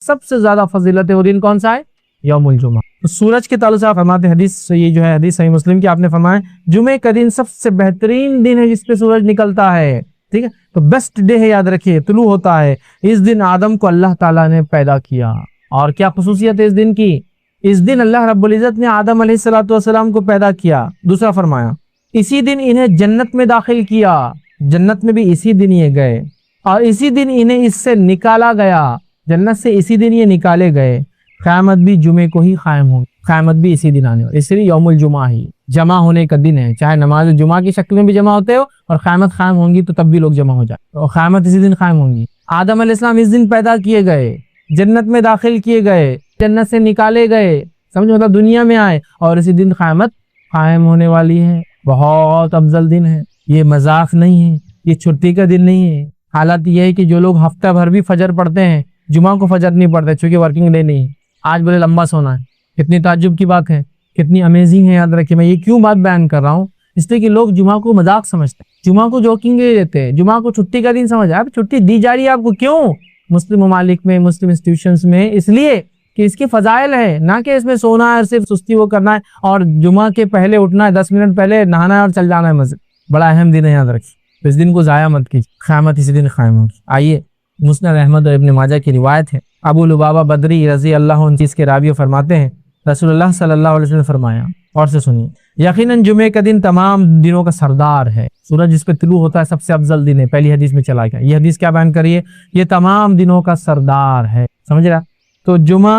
سب سے زیادہ فضیلت وہ دن کون سا ہے؟ یوم الجمعہ۔ تو سورج کے تعلق سے آپ فرماتے ہیں، حدیث یہ جو ہے حدیث صحیح مسلم کی، آپ نے فرمایا جمعے کا دن سب سے بہترین دن ہے جس پہ سورج نکلتا ہے، ٹھیک ہے، تو بیسٹ ڈے ہے، یاد رکھیے، طلوع ہوتا ہے۔ اس دن آدم کو اللہ تعالیٰ نے پیدا کیا، اور کیا خصوصیت ہے اس دن کی؟ اس دن اللہ رب العزت نے آدم علیہ السلام کو پیدا کیا۔ دوسرا فرمایا اسی دن انہیں جنت میں داخل کیا، جنت میں بھی اسی دن یہ گئے، اور اسی دن انہیں اس سے نکالا گیا، جنت سے اسی دن یہ نکالے گئے۔ قیامت بھی جمعے کو ہی قائم ہوگی، قیامت بھی اسی دن آنے والی، اس لیے یوم الجمعہ ہی جمع ہونے کا دن ہے، چاہے نماز جمعہ کی شکل میں بھی جمع ہوتے ہو، اور قیامت قائم ہوں گی تو تب بھی لوگ جمع ہو جائیں، اور قیامت اسی دن قائم ہوں گی۔ آدم علیہ السلام اس دن پیدا کیے گئے، جنت میں داخل کیے گئے، جنت سے نکالے گئے، سمجھو مطلب دنیا میں آئے، اور اسی دن قیامت قائم ہونے والی ہے۔ بہت افضل دن ہے، یہ مذاق نہیں ہے، یہ چھٹی کا دن نہیں ہے۔ حالت یہ ہے کہ جو لوگ ہفتہ بھر بھی فجر پڑھتے ہیں، جمعہ کو فجر نہیں پڑھتے چونکہ ورکنگ ڈے نہیں ہے، آج بولے لمبا سونا ہے، کتنی تعجب کی بات ہے، کتنی امیزنگ ہے۔ یاد رکھیے میں یہ کیوں بات بیان کر رہا ہوں، اس لیے کہ لوگ جمعہ کو مذاق سمجھتے ہیں، جمعہ کو جوکنگ ڈے دیتے ہیں، جمعہ کو چھٹی کا دن سمجھا۔ اب چھٹی دی جا رہی ہے آپ کو کیوں؟ مسلم ممالک میں، مسلم انسٹیٹیوشنز میں، اس لیے کہ اس کی فضائل ہے، نہ کہ اس میں سونا ہے، صرف سستی وہ کرنا ہے، اور جمعہ کے پہلے اٹھنا ہے، 10 منٹ پہلے نہانا ہے اور چل جانا ہے مسجد۔ بڑا اہم دن ہے، یاد رکھیے، تو اس دن کو ضائع مت کیجیے، قیامت اسی دن قائم ہوگی۔ آئیے مسند احمد اور ابن ماجہ کی روایت ہے، ابو لبابہ بدری رضی اللہ عنہ اس کے راوی فرماتے ہیں رسول اللہ صلی اللہ علیہ وسلم نے فرمایا، اور سے سنیے، یقیناً جمعے کا دن تمام دنوں کا سردار ہے، سورج جس پہ طلوع ہوتا ہے سب سے افضل دن ہے، پہلی حدیث میں چلا گیا۔ یہ حدیث کیا بیان کریے؟ یہ تمام دنوں کا سردار ہے، سمجھ رہا؟ تو جمعہ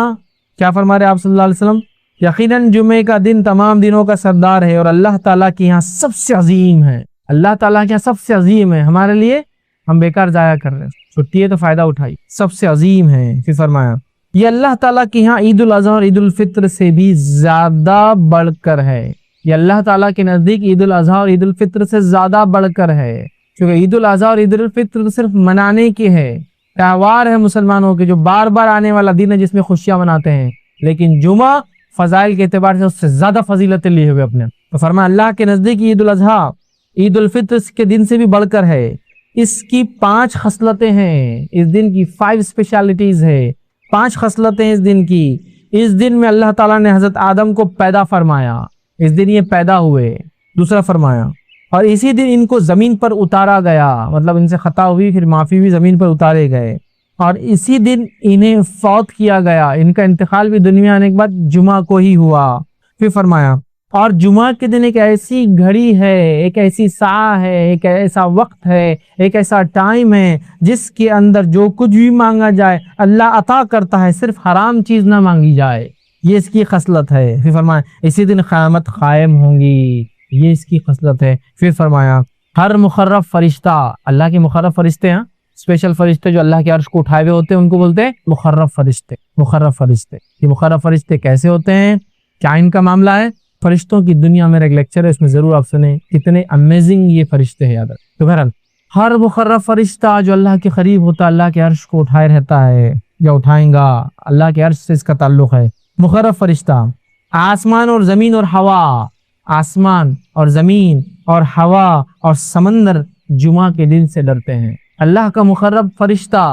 کیا فرما رہے آپ صلی اللہ علیہ وسلم؟ یقیناً جمعے کا دن تمام دنوں کا سردار ہے، اور اللہ تعالیٰ کے یہاں سب سے عظیم ہے، اللہ تعالیٰ کے یہاں سب سے عظیم ہے، ہمارے لیے ہم بیکار ضائع کر رہے ہیں، چھٹی ہے تو فائدہ اٹھائی، سب سے عظیم ہے۔ پھر فرمایا یہ اللہ تعالیٰ کے یہاں عید الاضحیٰ اور عید الفطر سے بھی زیادہ بڑھ کر ہے، یہ اللہ تعالیٰ کے نزدیک عید الاضحیٰ اور عید الفطر سے زیادہ بڑھ کر ہے، کیونکہ عید الاضحیٰ اور عید الفطر صرف منانے کے ہے، تہوار ہے مسلمانوں کے جو بار بار آنے والا دن ہے جس میں خوشیاں مناتے ہیں، لیکن جمعہ فضائل کے اعتبار سے اس سے زیادہ فضیلتیں لیے ہوئے اپنے، تو فرمایا اللہ کے نزدیک عید الاضحیٰ عید الفطر کے دن سے بھی بڑھ کر ہے، اس کی 5 خصلتیں ہیں، اس دن کی 5 اسپیشلٹیز ہے، 5 خصلتیں اس دن کی۔ اس دن میں اللہ تعالیٰ نے حضرت آدم کو پیدا فرمایا، اس دن یہ پیدا ہوئے۔ دوسرا فرمایا اور اسی دن ان کو زمین پر اتارا گیا، مطلب ان سے خطا ہوئی پھر معافی ہوئی، زمین پر اتارے گئے، اور اسی دن انہیں فوت کیا گیا، ان کا انتقال بھی دنیا آنے کے بعد جمعہ کو ہی ہوا۔ پھر فرمایا اور جمعہ کے دن ایک ایسی گھڑی ہے، ایک ایسی ساعت ہے، ایک ایسا وقت ہے، ایک ایسا ٹائم ہے جس کے اندر جو کچھ بھی مانگا جائے اللہ عطا کرتا ہے، صرف حرام چیز نہ مانگی جائے، یہ اس کی خصلت ہے۔ پھر فرمایا اسی دن قیامت قائم ہوں گی، یہ اس کی خصلت ہے۔ پھر فرمایا ہر مقرب فرشتہ، اللہ کے مقرب فرشتے ہیں، اسپیشل فرشتے جو اللہ کے عرش کو اٹھائے ہوئے ہوتے ہیں ان کو بولتے ہیں مقرب فرشتے۔ مقرب فرشتے، یہ مقرب فرشتے کیسے ہوتے ہیں، کیا ان کا معاملہ ہے؟ فرشتوں کی دنیا میں ایک لیکچر ہے، اس میں ضرور آپ سنیں، کتنے امیزنگ یہ فرشتے ہیں۔ یاد رکھ تو بہرحال ہر مقرب فرشتہ جو اللہ کے قریب ہوتا ہے اللہ کے عرش کو اٹھائے رہتا ہے یا اٹھائیں گا، اللہ کے عرش سے اس کا تعلق ہے۔ مقرب فرشتہ آسمان اور زمین اور ہوا، آسمان اور زمین اور ہوا اور سمندر جمعہ کے دن سے ڈرتے ہیں۔ اللہ کا مقرب فرشتہ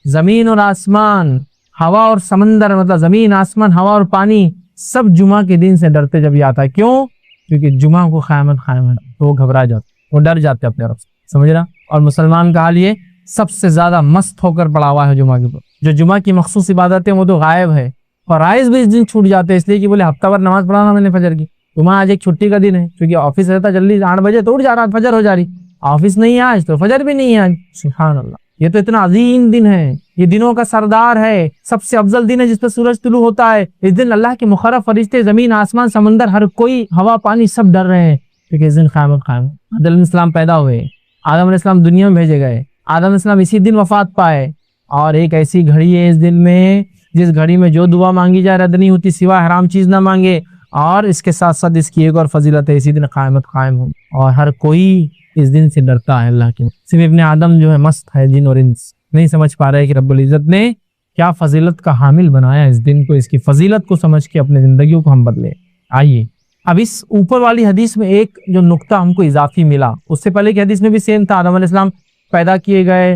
زمین اور آسمان، ہوا اور سمندر، مطلب زمین، آسمان، ہوا اور پانی، سب جمعہ کے دن سے ڈرتے جب یہ آتا ہے۔ کیوں؟ کیونکہ جمعہ کو قیامت قائم ہے تو وہ گھبرا جاتے، وہ ڈر جاتے اپنے رب سے، سمجھ رہا؟ اور مسلمان کا حال یہ سب سے زیادہ مست ہو کر پڑا ہوا ہے جمعہ کے اوپر، جو جمعہ کی مخصوص عبادتیں وہ تو غائب ہے، فرائض بھی اس دن چھوٹ جاتے ہیں، اس لیے کہ بولے ہفتہ بھر نماز پڑھانا میں نے فجر کی، جمعہ آج ایک چھٹی کا دن ہے، کیونکہ آفس رہتا جلدی 8 بجے تو اٹھ جا رہا، فجر ہو جا رہی، آفس نہیں ہے آج تو فجر بھی نہیں ہے آج۔ سبحان اللہ، یہ تو اتنا عظیم دن ہے، یہ دنوں کا سردار ہے، سب سے افضل دن ہے جس پہ سورج طلوع ہوتا ہے۔ اس دن اللہ کے مقرب فرشتے زمین، آسمان، سمندر، ہر کوئی، ہوا، پانی سب ڈر رہے ہیں، کیونکہ اس دن قیامت قائم۔ آدم علیہ السلام پیدا ہوئے، آدم علیہ السلام دنیا میں بھیجے گئے، آدم علیہ السلام اسی دن وفات پائے، اور ایک ایسی گھڑی ہے اس دن میں جس گھڑی میں جو دعا مانگی جائے رد نہیں ہوتی سوائے حرام چیز نہ مانگے، اور اس کے ساتھ ساتھ اس کی ایک اور فضیلت ہے، اسی دن قیامت قائم ہو، اور ہر کوئی اس دن سے ڈرتا ہے اللہ کی۔ صرف ابن آدم جو ہے مست ہے، جن اور انس نہیں سمجھ پا رہے کہ رب العزت نے کیا فضیلت کا حامل بنایا اس دن کو، اس کی فضیلت کو سمجھ کے اپنے زندگیوں کو ہم بدلے۔ آئیے اب اس اوپر والی حدیث میں ایک جو نقطہ ہم کو اضافی ملا، اس سے پہلے کی حدیث میں بھی سیم تھا، آدم علیہ السلام پیدا کیے گئے،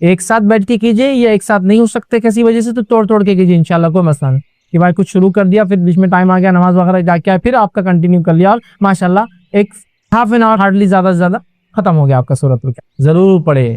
ایک ساتھ بیٹھ کے کیجئے یا ایک ساتھ نہیں ہو سکتے کسی وجہ سے تو توڑ توڑ کے کیجئے انشاءاللہ، کوئی مسئلہ نہیں کہ بھائی کچھ شروع کر دیا پھر بیچ میں ٹائم آ گیا نماز وغیرہ جا کے پھر آپ کا کنٹینیو کر لیا اور ماشاءاللہ ایک ہاف این آور ہارڈلی زیادہ سے زیادہ ختم ہو گیا آپ کا سورۃ الکہف۔ ضرور پڑھے،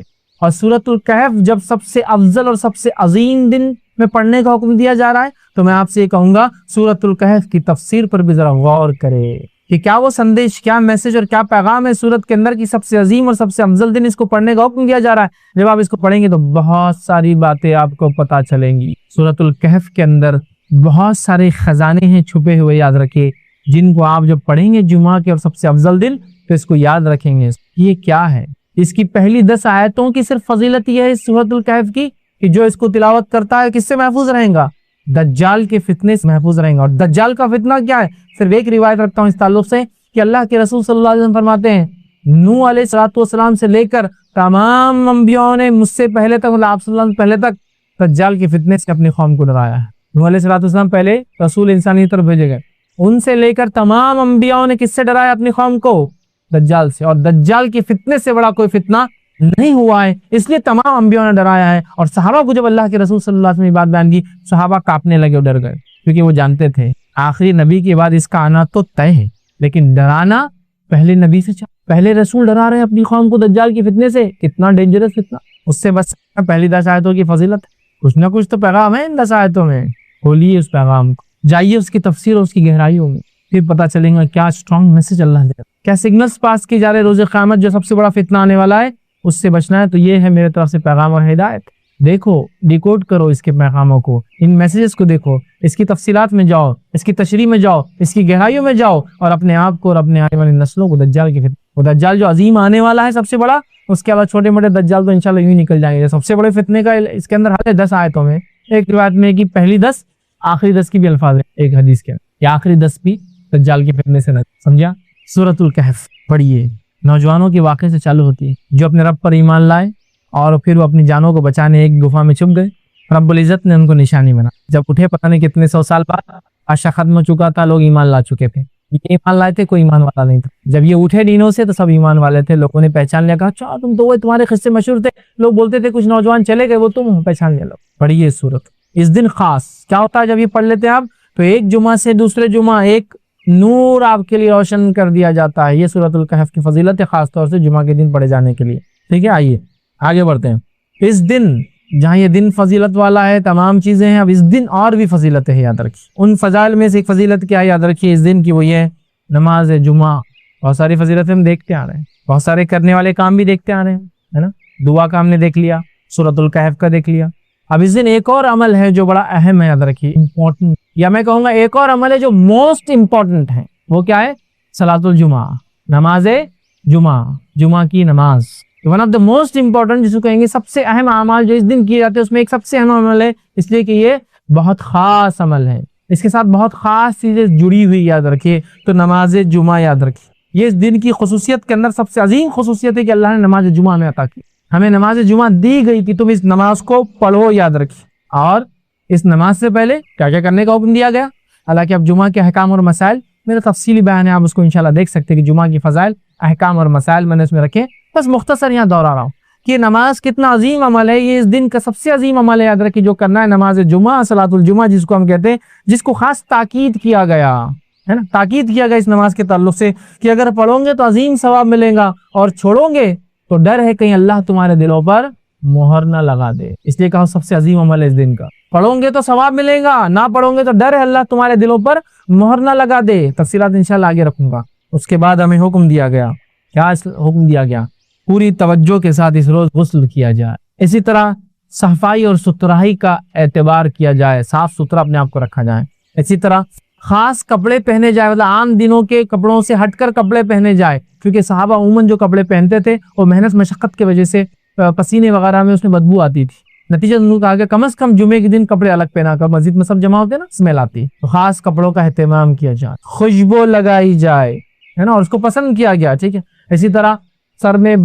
اور سورۃ الکہف جب سب سے افضل اور سب سے عظیم دن میں پڑھنے کا حکم دیا جا رہا ہے تو میں آپ سے یہ کہوں گا سورۃ الکہف کی تفسیر پر بھی ذرا غور کرے کہ کیا وہ سندیش، کیا میسج اور کیا پیغام ہے سورت کے اندر کی سب سے عظیم اور سب سے افضل دن اس کو پڑھنے کا حکم دیا جا رہا ہے۔ جب آپ اس کو پڑھیں گے تو بہت ساری باتیں آپ کو پتہ چلیں گی۔ سورۃ الکہف کے اندر بہت سارے خزانے ہیں چھپے ہوئے، یاد رکھیے، جن کو آپ جب پڑھیں گے جمعہ کے اور سب سے افضل دن تو اس کو یاد رکھیں گے۔ یہ کیا ہے؟ اس کی پہلی 10 آیتوں کی صرف فضیلت یہ ہے اس سورۃ الکہف کی کہ جو اس کو تلاوت کرتا ہے کس سے محفوظ رہیں گا؟ دجال کے فتنے سے محفوظ رہیں گا۔ اور دجال کا فتنہ کیا ہے؟ صرف ایک روایت رکھتا ہوں اس تعلق سے کہ اللہ کے رسول صلی اللہ علیہ وسلم فرماتے ہیں نوح علیہ السلام سے لے کر تمام انبیاءوں نے مجھ سے پہلے تک، مطلب آپ صلی اللہ علیہ وسلم پہلے تک دجال کے فتنے سے اپنی قوم کو ڈرایا ہے۔ نوح علیہ السلام پہلے رسول انسانی طرف بھیجے گئے، ان سے لے کر تمام انبیاءوں نے کس سے ڈرایا اپنی قوم کو؟ دجال سے۔ اور دجال کے فتنے سے بڑا کوئی فتنہ نہیں ہوا ہے، اس لیے تمام انبیاءوں نے ڈرایا ہے۔ اور صحابہ کو جب اللہ کے رسول صلی اللہ علیہ وسلم نے بات بیان کی صحابہ کانپنے لگے اور ڈر گئے، کیونکہ وہ جانتے تھے آخری نبی کے بعد اس کا آنا تو طے ہے، لیکن ڈرانا پہلے نبی سے پہلے رسول ڈرا رہے ہیں اپنی قوم کو دجال کے فتنے سے، کتنا ڈینجرس فتنہ، اس سے بس پہلی 10 آیتوں کی فضیلت، کچھ نہ کچھ تو پیغام ہے ان 10 آیتوں میں، کھولیے اس پیغام کو، جائیے اس کی تفسیر اور اس کی گہرائیوں میں، پھر پتہ چلیں گا کیا اسٹرانگ میسج اللہ دے رہا ہے، کیا سگنلز پاس کی جا رہے روز قیامت جو سب سے بڑا فتنہ آنے والا ہے اس سے بچنا ہے۔ تو یہ ہے میرے طرف سے پیغام اور ہدایت، دیکھو ڈیکوڈ کرو اس کے پیغاموں کو، ان میسیجز کو دیکھو، اس کی تفصیلات میں جاؤ، اس کی تشریح میں جاؤ، اس کی گہرائیوں میں جاؤ، اور اپنے آپ کو اور اپنے آنے والی نسلوں کو دجال کے فتنے، وہ دجال جو عظیم آنے والا ہے سب سے بڑا، اس کے علاوہ چھوٹے موٹے دجال تو انشاءاللہ یوں نکل جائیں گے۔ سب سے بڑے فتنے کا اس کے اندر حل ہے 10 آیتوں میں، ایک روایت میں کہ پہلی 10 آخری 10 کی بھی الفاظ ہیں ایک حدیث کے اندر، یا آخری 10 بھی دجال کے فتنے سے نہ، سمجھا؟ سورۃ الکہف پڑھیے، نوجوانوں کے واقعے سے چالو ہوتی ہے جو اپنے رب پر ایمان لائے اور پھر وہ اپنی جانوں کو بچانے ایک گفا میں چھپ گئے، رب العزت نے ان کو نشانی بنا، جب اٹھے پتہ نہیں کتنے 100 سال بعد عرصہ ختم ہو چکا تھا، لوگ ایمان لا چکے تھے، یہ ایمان لائے تھے، کوئی ایمان والا نہیں تھا، جب یہ اٹھے دینوں سے تو سب ایمان والے تھے، لوگوں نے پہچان لیا، کہا اچھا تم تو وہ تمہارے قصے مشہور تھے، لوگ بولتے تھے کچھ نوجوان چلے گئے وہ تم ہو، پہچان لیا لوگ۔ پڑھیے سورت، اس دن خاص کیا ہوتا ہے جب یہ پڑھ لیتے ہیں آپ تو ایک جمعہ سے دوسرے جمعہ ایک نور آپ کے لیے روشن کر دیا جاتا ہے، یہ سورۃ الکہف کی فضیلت ہے خاص طور سے جمعہ کے دن پڑھے جانے کے لیے، ٹھیک ہے؟ آئیے آگے بڑھتے ہیں۔ اس دن جہاں یہ دن فضیلت والا ہے، تمام چیزیں ہیں، اب اس دن اور بھی فضیلت ہے، یاد رکھیے ان فضائل میں سے ایک فضیلت کیا ہے یاد رکھیے اس دن کی، وہ یہ نماز جمعہ۔ بہت ساری فضیلتیں ہم دیکھتے آ رہے ہیں، بہت سارے کرنے والے کام بھی دیکھتے آ رہے ہیں، ہے نا؟ دعا کا ہم نے دیکھ لیا، سورۃ الکہف کا دیکھ لیا، اب اس دن ایک اور عمل ہے جو بڑا اہم ہے، یاد رکھیے امپورٹنٹ، یا میں کہوں گا ایک اور عمل ہے جو موسٹ امپورٹنٹ ہے، وہ کیا ہے؟ صلاۃ الجمعہ، نماز جمعہ، جمعہ کی نماز، one of the most important, جس کو کہیں گے سب سے اہم اعمال جو اس دن کیے جاتے ہیں، اس میں ایک سب سے اہم عمل ہے، اس لیے کہ یہ بہت خاص عمل ہے، اس کے ساتھ بہت خاص چیزیں جڑی ہوئی، یاد رکھیے، تو نماز جمعہ یاد رکھیے، یہ اس دن کی خصوصیت کے اندر سب سے عظیم خصوصیت ہے کہ اللہ نے نماز جمعہ میں عطا کی، ہمیں نماز جمعہ دی گئی کہ تم اس نماز کو پڑھو، یاد رکھیے، اور اس نماز سے پہلے کیا کیا کرنے کا حکم دیا گیا، حالانکہ اب جمعہ کے احکام اور مسائل میرا تفصیلی بیان ہے، آپ اس کو انشاءاللہ دیکھ سکتے ہیں کہ جمعہ کی فضائل، احکام اور مسائل میں نے اس میں رکھے، بس مختصر یہاں دہرا رہا ہوں کہ نماز کتنا عظیم عمل ہے، یہ اس دن کا سب سے عظیم عمل ہے، یاد رکھیے جو کرنا ہے نماز جمعہ، صلاۃ الجمعہ جس کو ہم کہتے ہیں، جس کو خاص تاکید کیا گیا ہے نا، تاکید کیا گیا اس نماز کے تعلق سے کہ اگر پڑھو گے تو عظیم ثواب ملے گا، اور چھوڑو گے تو ڈر ہے کہیں اللہ تمہارے دلوں پر مہر نہ لگا دے، اس لیے کہا سب سے عظیم عمل ہے اس دن کا، پڑھو گے تو ثواب ملے گا، نہ پڑھو گے تو ڈر ہے اللہ تمہارے دلوں پر مہر نہ لگا دے، تفصیلات انشاءاللہ آگے رکھوں گا۔ اس کے بعد ہمیں حکم دیا گیا، کیا حکم دیا گیا؟ پوری توجہ کے ساتھ اس روز غسل کیا جائے، اسی طرح صفائی اور ستھرائی کا اعتبار کیا جائے، صاف ستھرا اپنے آپ کو رکھا جائے، اسی طرح خاص کپڑے پہنے جائے، مطلب عام دنوں کے کپڑوں سے ہٹ کر کپڑے پہنے جائے، کیونکہ صحابہ عموماً جو کپڑے پہنتے تھے وہ محنت مشقت کی وجہ سے پسینے وغیرہ میں اس میں بدبو آتی تھی، نتیجہ انہوں نے کہا کہ کم از کم جمعے کے دن کپڑے الگ پہنا کر، مسجد میں سب جمع ہوتے ہیں نا، اسمیل آتی، تو خاص کپڑوں کا اہتمام کیا جائے، خوشبو لگائی جائے، ہے نا، اور اس کو پسند کیا گیا، ٹھیک ہے، اسی طرح سر میں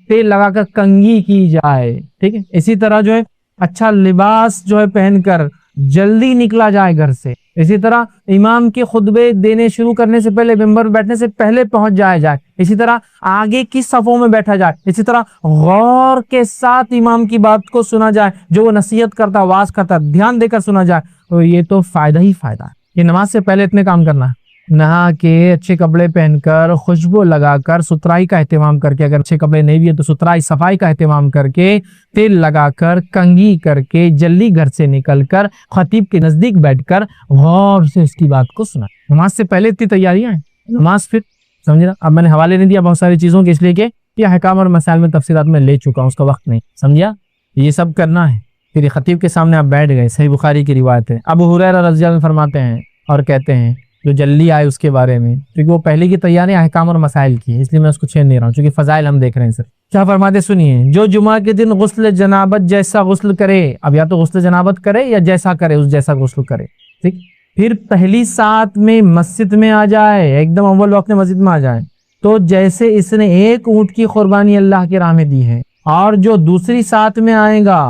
تیل لگا کر کنگھی کی جائے، ٹھیک ہے، اسی طرح جو ہے اچھا لباس جو ہے پہن کر جلدی نکلا جائے گھر سے. اسی طرح امام کے خطبے دینے شروع کرنے سے پہلے ممبر بیٹھنے سے پہلے پہنچ جائے. اسی طرح آگے کی صفوں میں بیٹھا جائے. اسی طرح غور کے ساتھ امام کی بات کو سنا جائے, جو وہ نصیحت کرتا, واعظ کرتا, دھیان دے کر سنا جائے. تو یہ تو فائدہ ہی فائدہ ہے. یہ نماز سے پہلے اتنے کام کرنا ہے. نہا کے اچھے کپڑے پہن کر, خوشبو لگا کر, ستھرائی کا اہتمام کر کے, اگر اچھے کپڑے نہیں بھی ہے تو ستھرائی صفائی کا اہتمام کر کے, تیل لگا کر, کنگھی کر کے, جلدی گھر سے نکل کر خطیب کے نزدیک بیٹھ کر غور سے اس کی بات کو سنا. نماز سے پہلے اتنی تیاریاں ہیں. نماز پھر سمجھ رہا, اب میں نے حوالے نہیں دیا بہت ساری چیزوں کے, اس لیے کہ یہ احکام اور مسائل میں تفصیلات میں لے چکا ہوں, اس کا وقت نہیں. سمجھا, یہ سب کرنا ہے. پھر خطیب کے سامنے آپ بیٹھ گئے. صحیح بخاری کی روایت ہے, ابو ہریرہ رضی اللہ عنہ فرماتے ہیں اور کہتے ہیں, جو جلدی آئے اس کے بارے میں, کیونکہ وہ پہلے کی تیاری احکام اور مسائل کی ہے, اس لیے میں اس کو چھیڑ نہیں رہا ہوں, چونکہ فضائل ہم دیکھ رہے ہیں. سر کیا فرماتے سنیے, جو جمعہ کے دن غسل جنابت جیسا غسل کرے, اب یا تو غسل جنابت کرے یا جیسا کرے اس جیسا غسل کرے, ٹھیک. پھر پہلی سات میں مسجد میں آ جائے, ایک دم اول وقت میں مسجد میں آ جائے, تو جیسے اس نے ایک اونٹ کی قربانی اللہ کی راہ میں دی ہے, اور جو دوسری سات میں آئے گا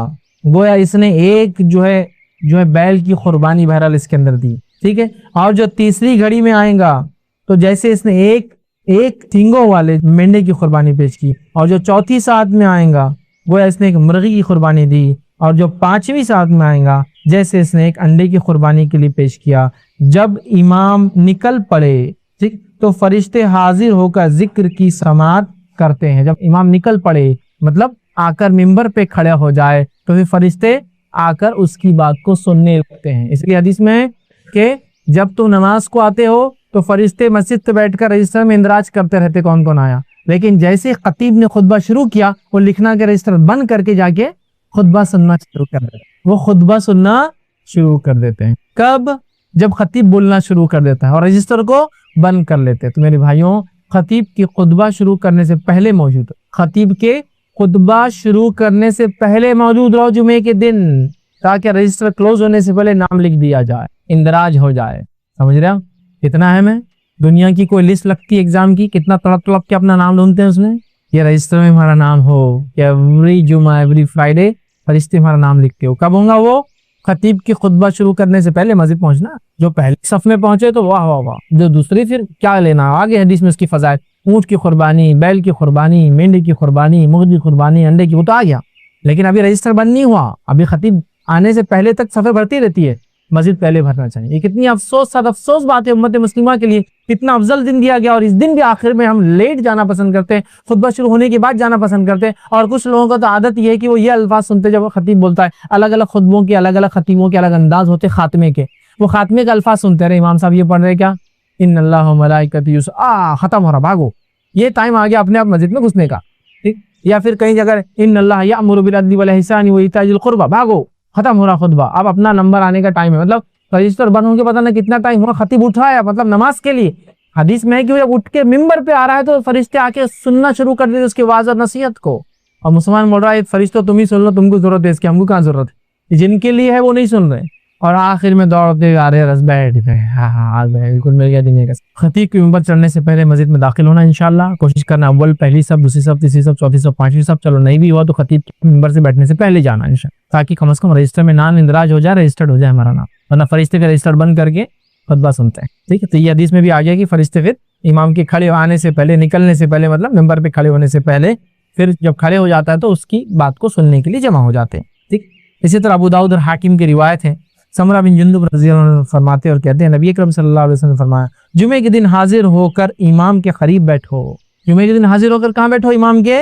گویا اس نے ایک جو ہے بیل کی قربانی بہرحال اس کے اندر دی, ٹھیک ہے. اور جو تیسری گھڑی میں آئے گا تو جیسے اس نے ایک ٹھینگوں والے مینڈے کی قربانی پیش کی, اور جو چوتھی ساتھ میں آئے گا گویا اس نے ایک مرغی کی قربانی دی, اور جو پانچویں ساتھ میں آئے گا جیسے اس نے ایک انڈے کی قربانی کے لیے پیش کیا. جب امام نکل پڑے, ٹھیک, تو فرشتے حاضر ہو کر ذکر کی سماعت کرتے ہیں. جب امام نکل پڑے مطلب آ کر ممبر پہ کھڑے ہو جائے تو پھر فرشتے آ کر اس کی بات کو سننے لگتے ہیں. اس لیے حدیث میں کہ جب تم نماز کو آتے ہو تو فرشتے مسجد پہ بیٹھ کر رجسٹر میں اندراج کرتے رہتے کون کون آیا, لیکن جیسے خطیب نے خطبہ شروع کیا وہ لکھنا کے رجسٹر بند کر کے جا کے خطبہ سننا شروع کر دیتے. وہ خطبہ سننا شروع کر دیتے ہیں کب, جب خطیب بولنا شروع کر دیتا ہے, اور رجسٹر کو بند کر لیتے. تو میرے بھائیوں, خطیب کی خطبہ شروع کرنے سے پہلے موجود, خطیب کے خطبہ شروع کرنے سے پہلے موجود رہو جمعے کے دن, تاکہ رجسٹر کلوز ہونے سے پہلے نام لکھ دیا جائے, اندراج ہو جائے. سمجھ رہے ہو کتنا اہم ہے. دنیا کی کوئی لسٹ لگتی ہے ایگزام کی, کتنا تڑپ کے اپنا نام ڈھونڈتے ہیں اس میں, یہ رجسٹر میں ہمارا نام ہو, کہ ایوری جمعہ ایوری فرائیڈے فرشتے ہمارا نام لکھتے ہو. کب ہوگا وہ, خطیب کی خطبہ شروع کرنے سے پہلے مسجد پہنچنا. جو پہلی صف میں پہنچے تو واہ واہ واہ, جو دوسری پھر کیا لینا, آگے حدیث میں اس کی فضائل, اونٹ کی قربانی, بیل کی قربانی, مینڈے کی قربانی, مرغی کی قربانی, انڈے کی, وہ تو آ گیا. لیکن ابھی رجسٹر بند نہیں ہوا, ابھی خطیب آنے سے پہلے تک صفیں بھرتی رہتی ہے, مسجد پہلے بھرنا چاہیے. یہ کتنی افسوس بات ہے امت مسلمہ کے لیے. اتنا افضل دن دیا گیا اور اس دن بھی آخر میں ہم لیٹ جانا پسند کرتے ہیں, خطبہ شروع ہونے کے بعد جانا پسند کرتے ہیں. اور کچھ لوگوں کا تو عادت یہ ہے کہ وہ یہ الفاظ سنتے جب خطیب بولتا ہے, الگ الگ خطبوں کے الگ الگ خطیبوں کے الگ انداز ہوتے خاتمے کے, وہ خاتمے کا الفاظ سنتے رہے, امام صاحب یہ پڑھ رہے کیا, ان اللہ و ملائکتہ ختم ہو رہا, بھاگو, یہ ٹائم آ گیا اپنے آپ مسجد میں گھسنے کا, ٹھیک. یا پھر کہیں جگہ ان اللہ یأمر بالعدل والاحسان وایتاء ذی القربى, بھاگو, ختم ہو رہا خطبہ, اب اپنا نمبر آنے کا ٹائم ہے. مطلب رجسٹر بند ہو کے پتہ نہ کتنا ٹائم ہوا, خطیب اٹھا ہے مطلب نماز کے لیے. حدیث میں ہے کہ وہ اٹھ کے ممبر پہ آ رہا ہے تو فرشتے آ کے سننا شروع کر دیتے اس کے واعظ اور نصیحت کو. اور مسلمان بول رہا ہے فرشتوں تم ہی سن لو, تم کو ضرورت ہے اس کی, ہم کو کہاں ضرورت ہے, جن کے لیے ہے وہ نہیں سن رہے. اور آخر میں دوڑتے آ رہے, رس بیٹھ گئے, ہاں بالکل مل گیا دنیا کا. خطیب کی ممبر چڑھنے سے پہلے مسجد میں داخل ہونا انشاءاللہ, کوشش کرنا اول پہلی صف, دوسری صف, تیسری صف, چوتھی صف, پانچویں صف, چلو نہیں بھی ہوا تو خطیب کی ممبر سے بیٹھنے سے پہلے جانا انشاءاللہ, تاکہ کم از کم رجسٹر میں نام اندراج ہو جائے, رجسٹرڈ ہو جائے ہمارا نام, ورنہ فرشتے کا رجسٹر بند کر کے خطبہ سنتے ہیں, ٹھیک ہے. تو یہ حدیث میں بھی آ گیا کہ فرشتے پھر امام کے کھڑے آنے سے پہلے, نکلنے سے پہلے, مطلب ممبر پہ کھڑے ہونے سے پہلے, پھر جب کھڑے ہو جاتا ہے تو اس کی بات کو سننے کے لیے جمع ہو جاتے ہیں, ٹھیک. اسی طرح ابو داؤد اور حاکم کی روایت ہے, سمرہ بن جندب رضی اللہ عنہ فرماتے اور کہتے ہیں نبی اکرم صلی اللہ علیہ وسلم نے فرمایا, جمعے کے دن حاضر ہو کر امام کے قریب بیٹھو. جمعے کے دن حاضر ہو کر کہاں بیٹھو, امام کے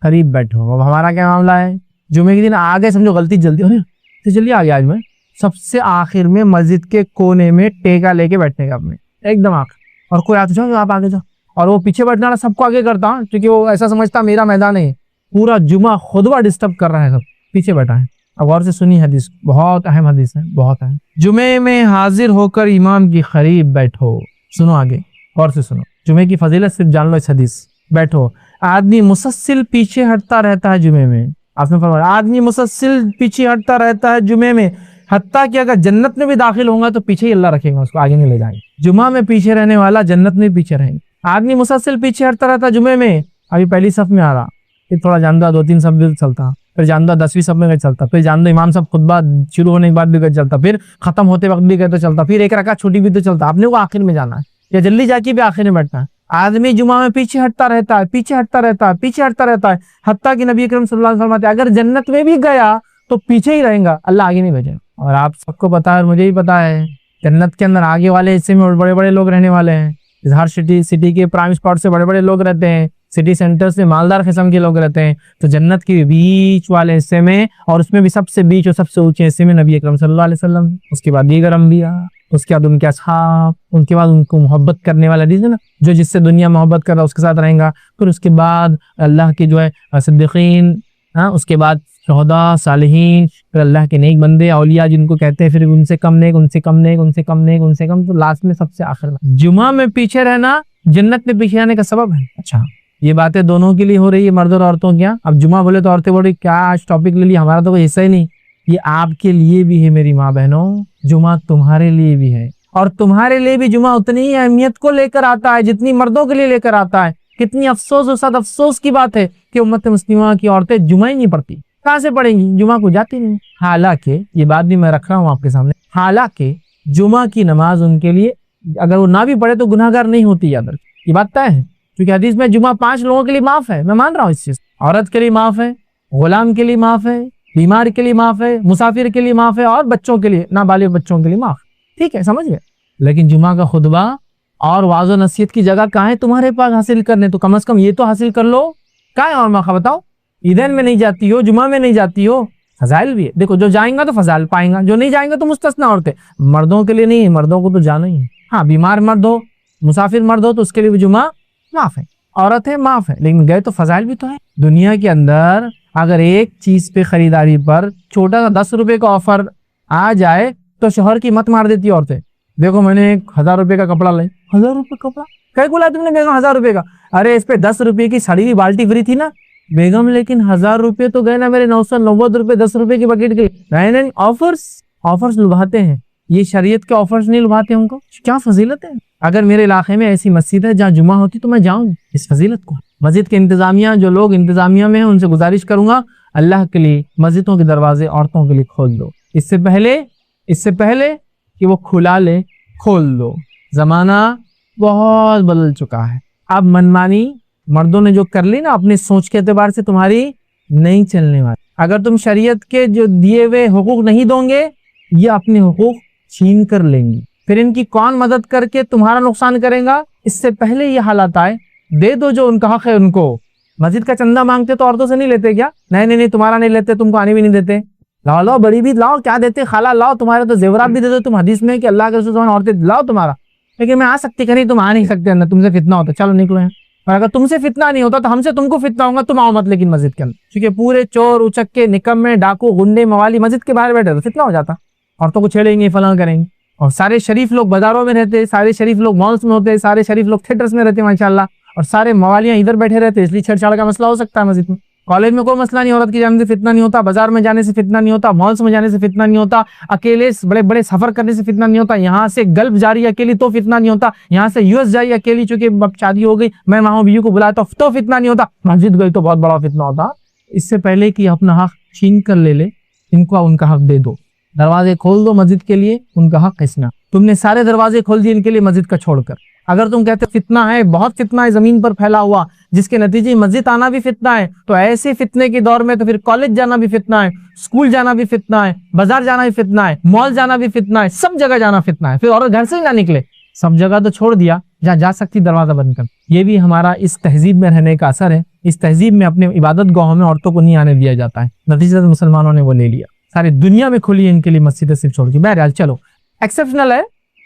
قریب بیٹھو. اب ہمارا کیا معاملہ ہے, جمعے کے دن آگے سمجھو غلطی جلدی ہو رہی, چلیے آگے, آج میں سب سے آخر میں مسجد کے کونے میں ٹیکا لے کے بیٹھنے کا اپنے ایک دم آخر, اور کوئی آتا جاؤ آپ آگے جاؤ, اور وہ پیچھے بیٹھنے والا سب کو آگے کرتا ہوں, کیونکہ وہ ایسا سمجھتا میرا میدان ہے, پورا جمعہ خطبہ ڈسٹرب کر رہا ہے, سب پیچھے بیٹھا ہے. اب غور سے سنی حدیث, بہت اہم حدیث ہے, بہت اہم. جمعے میں حاضر ہو کر امام کی قریب بیٹھو. سنو آگے, غور سے سنو, جمعے کی فضیلت صرف جان لو اس حدیث. بیٹھو, آدمی مسلسل پیچھے ہٹتا رہتا ہے جمعے میں, آپ نے فرمایا آدمی مسلسل پیچھے ہٹتا رہتا ہے جمعے میں, حتیٰ کہ اگر جنت میں بھی داخل ہوں گا تو پیچھے ہی اللہ رکھے گا, اس کو آگے نہیں لے جائیں گے. جمعہ میں پیچھے رہنے والا جنت میں پیچھے رہیں گے. آدمی مسلسل پیچھے ہٹتا رہتا ہے جمعے میں, ابھی پہلی صف میں آ رہا, پھر تھوڑا جاندہ 2-3 صف بھی چلتا، پھر جاندہ 10ویں صف میں چلتا، پھر جاندہ امام صاحب خطبہ شروع ہونے کے بعد بھی چلتا، پھر ختم ہوتے وقت بھی تو چلتا، پھر ایک رکعت چھوٹی بھی تو چلتا. آپ نے وہ آخر میں جانا ہے یا جلدی جا کے بھی آخر میں بیٹھنا ہے. آدمی جمعہ میں پیچھے ہٹتا رہتا ہے، پیچھے ہٹتا رہتا ہے، پیچھے ہٹتا رہتا ہے، حتیٰ کہ نبی اکرم صلی اللہ علیہ وسلم فرماتے ہیں اگر جنت میں بھی گیا تو پیچھے ہی رہیں گا، اللہ آگے نہیں بھیجے. اور آپ سب کو پتا ہے اور مجھے بھی پتا ہے جنت کے اندر آگے والے حصے میں بڑے بڑے لوگ رہنے والے ہیں. ہر سٹی کے پرائم اسپاٹ سے بڑے بڑے لوگ رہتے ہیں، سٹی سینٹر سے مالدار قسم کے لوگ رہتے ہیں. تو جنت کے بیچ والے حصے میں، اور اس میں بھی سب سے بیچ اور سب سے اونچے حصے میں نبی اکرم صلی اللہ علیہ وسلم، اس کے بعد دیگر انبیاء، اس کے بعد ان کے اصحاب، ان کے بعد ان کو محبت کرنے والا حدیث ہے نا، جو جس سے دنیا محبت کر رہا اس کے ساتھ رہیں گا. پھر اس کے بعد اللہ کے جو ہے صدیقین، اس کے بعد شہداء، صالحین، پھر اللہ کے نیک بندے، اولیاء جن کو کہتے ہیں، پھر ان سے کم نیک، ان سے کم نیک، ان سے کم نیک، ان سے کم، تو لاسٹ میں سب سے آخر میں. جمعہ میں پیچھے رہنا جنت میں پیچھے آنے کا سبب ہے. اچھا یہ باتیں دونوں کے لیے ہو رہی ہے، مرد اور عورتوں کیا. اب جمعہ بولے تو عورتیں بول رہی کیا آج ٹاپک لے لیا، ہمارا تو کوئی حصہ ہی نہیں. یہ آپ کے لیے بھی ہے میری ماں بہنوں، جمعہ تمہارے لیے بھی ہے، اور تمہارے لیے بھی جمعہ اتنی ہی اہمیت کو لے کر آتا ہے جتنی مردوں کے لیے لے کر آتا ہے. کتنی افسوس اور صد افسوس کی بات ہے کہ امت مسلمہ کی عورتیں جمعہ ہی نہیں پڑھتی. کہاں سے پڑھیں گی، جمعہ کو جاتی نہیں. حالانکہ یہ بات بھی میں رکھ رہا ہوں آپ کے سامنے، حالانکہ جمعہ کی نماز ان کے لیے اگر وہ نہ بھی پڑھے تو گناہ گار نہیں ہوتی. یاد رکھ، یہ بات طے ہے، کیونکہ حدیث میں جمعہ 5 لوگوں کے لیے معاف ہے. میں مان رہا ہوں اس چیز، عورت کے لیے معاف ہے، غلام کے لیے معاف ہے، بیمار کے لیے معاف ہے، مسافر کے لیے معاف ہے، اور بچوں کے لیے، نابالغ بچوں کے لیے معاف. ٹھیک ہے، سمجھ گئے. لیکن جمعہ کا خطبہ اور واعظ و نصیحت کی جگہ کہاں ہے تمہارے پاس حاصل کرنے؟ تو کم از کم یہ تو حاصل کر لو. کہاں ہے اور موقع بتاؤ؟ عیدین میں نہیں جاتی ہو، جمعہ میں نہیں جاتی ہو. فضائل بھی ہے، دیکھو جو جائیں گا تو فضائل پائیں گا، جو نہیں جائیں گا تو مستثنا عورتیں. مردوں کے لیے نہیں ہے، مردوں کو تو جانا ہی ہے. ہاں بیمار مرد ہو، مسافر مرد ہو تو اس کے لیے بھی جمعہ معاف ہے، عورت ہے معاف ہے، لیکن گئے تو فضائل بھی تو ہے. دنیا کے اندر اگر ایک چیز پہ خریداری پر چھوٹا سا 10 روپے کا آفر آ جائے تو شوہر کی مت مار دیتی عورتیں. دیکھو میں نے 1000 روپے کا کپڑا لے. 1000 روپے کپڑا کہیں کو لایا تم نے بیگم 1000 روپے کا؟ ارے اس پہ 10 روپے کی سڑی ہوئی بالٹی فری تھی نا بیگم، لیکن 1000 روپے تو گئے نا میرے 990 روپے 10 روپے کی بکیٹ گئی. نہیں آفرز لبھاتے ہیں، یہ شریعت کے آفرز نہیں لبھاتے ان کو. کیا فضیلت ہے. اگر میرے علاقے میں ایسی مسجد ہے جہاں جمعہ ہوتی تو میں جاؤں اس فضیلت کو. مسجد کے انتظامیہ، جو لوگ انتظامیہ میں ہیں ان سے گزارش کروں گا اللہ کے لیے مسجدوں کے دروازے عورتوں کے لیے کھول دو. اس سے پہلے کہ وہ کھلا لے، کھول دو. زمانہ بہت بدل چکا ہے. اب منمانی مردوں نے جو کر لی نا اپنی سوچ کے اعتبار سے تمہاری نہیں چلنے والی. اگر تم شریعت کے جو دیے ہوئے حقوق نہیں دو گے یہ اپنے حقوق چھین کر لیں گی، پھر ان کی کون مدد کر کے تمہارا نقصان کرے گا. اس سے پہلے یہ حالات آئے، دے دو جو ان کا حق ہے ان کو. مسجد کا چندہ مانگتے تو عورتوں سے نہیں لیتے کیا؟ نہیں تمہارا نہیں لیتے، تم کو آنے بھی نہیں دیتے. لاؤ بڑی بھی لاؤ، کیا دیتے؟ خالہ لاؤ، تمہارے تو زیورات بھی دے دو. تم حدیث میں کہ اللہ کے رسول عورتیں لاؤ تمہارا. لیکن میں آ سکتی کہ نہیں، تم آ نہیں سکتے اندر، تم سے فتنہ ہوتا. چلو نکلو ہیں. اور اگر تم سے فتنہ نہیں ہوتا تو ہم سے تم کو فتنہ ہوگا، تم آؤ مت. لیکن مسجد کے اندر کیونکہ پورے چور اچکے نکمے ڈاکو غنڈے موالی مسجد کے باہر بیٹھے تو فتنہ ہو جاتا. عورتوں کو چھیڑیں گے، فلاں کریں گے. اور سارے شریف لوگ بازاروں میں رہتے، سارے شریف لوگ مالز میں ہوتے، سارے شریف لوگ تھیٹرز میں رہتے ماشاءاللہ، اور سارے موالیاں ادھر بیٹھے رہتے. اس لیے چھیڑ چھاڑ کا مسئلہ ہو سکتا ہے مسجد میں. کالج میں کوئی مسئلہ نہیں، عورت کی جانے سے فتنہ نہیں ہوتا، بازار میں جانے سے فتنہ نہیں ہوتا، مالز میں جانے سے فتنہ نہیں ہوتا، اکیلے بڑے بڑے سفر کرنے سے فتنہ نہیں ہوتا، یہاں سے گلف جاری اکیلی تو فتنہ نہیں ہوتا، یہاں سے US جاری اکیلی چونکہ اب شادی ہو گئی میں وہاں بیوی کو بلایا تو فتنہ نہیں ہوتا. مسجد گئی تو بہت بڑا فتنہ ہوتا. اس سے پہلے کہ اپنا حق چھین کر لے ان کو ان کا حق دے دو. دروازے کھول دو مسجد کے لیے، ان کا حق اسنا. تم نے سارے دروازے کھول دیے ان کے لیے مسجد کا چھوڑ کر. اگر تم کہتے فتنہ ہے، بہت فتنہ ہے زمین پر پھیلا ہوا جس کے نتیجے مسجد آنا بھی فتنہ ہے، تو ایسے فتنے کے دور میں تو پھر کالج جانا بھی فتنہ ہے، اسکول جانا بھی فتنہ ہے، بازار جانا بھی فتنہ ہے، مال جانا بھی فتنہ ہے، سب جگہ جانا فتنہ ہے. پھر عورت گھر سے ہی نہ نکلے، سب جگہ تو چھوڑ دیا، جہاں جا سکتی دروازہ بند کر. یہ بھی ہمارا اس تہذیب میں رہنے کا اثر ہے. اس تہذیب میں اپنے عبادت گاہوں میں عورتوں کو نہیں آنے دیا جاتا ہے، نتیجہ مسلمانوں نے وہ لے لیا. ساری دنیا میں کھلی ان کے لیے مسجدیں صرف چھوڑ دی. بہرحال چلو ایکسیپشنل ہے،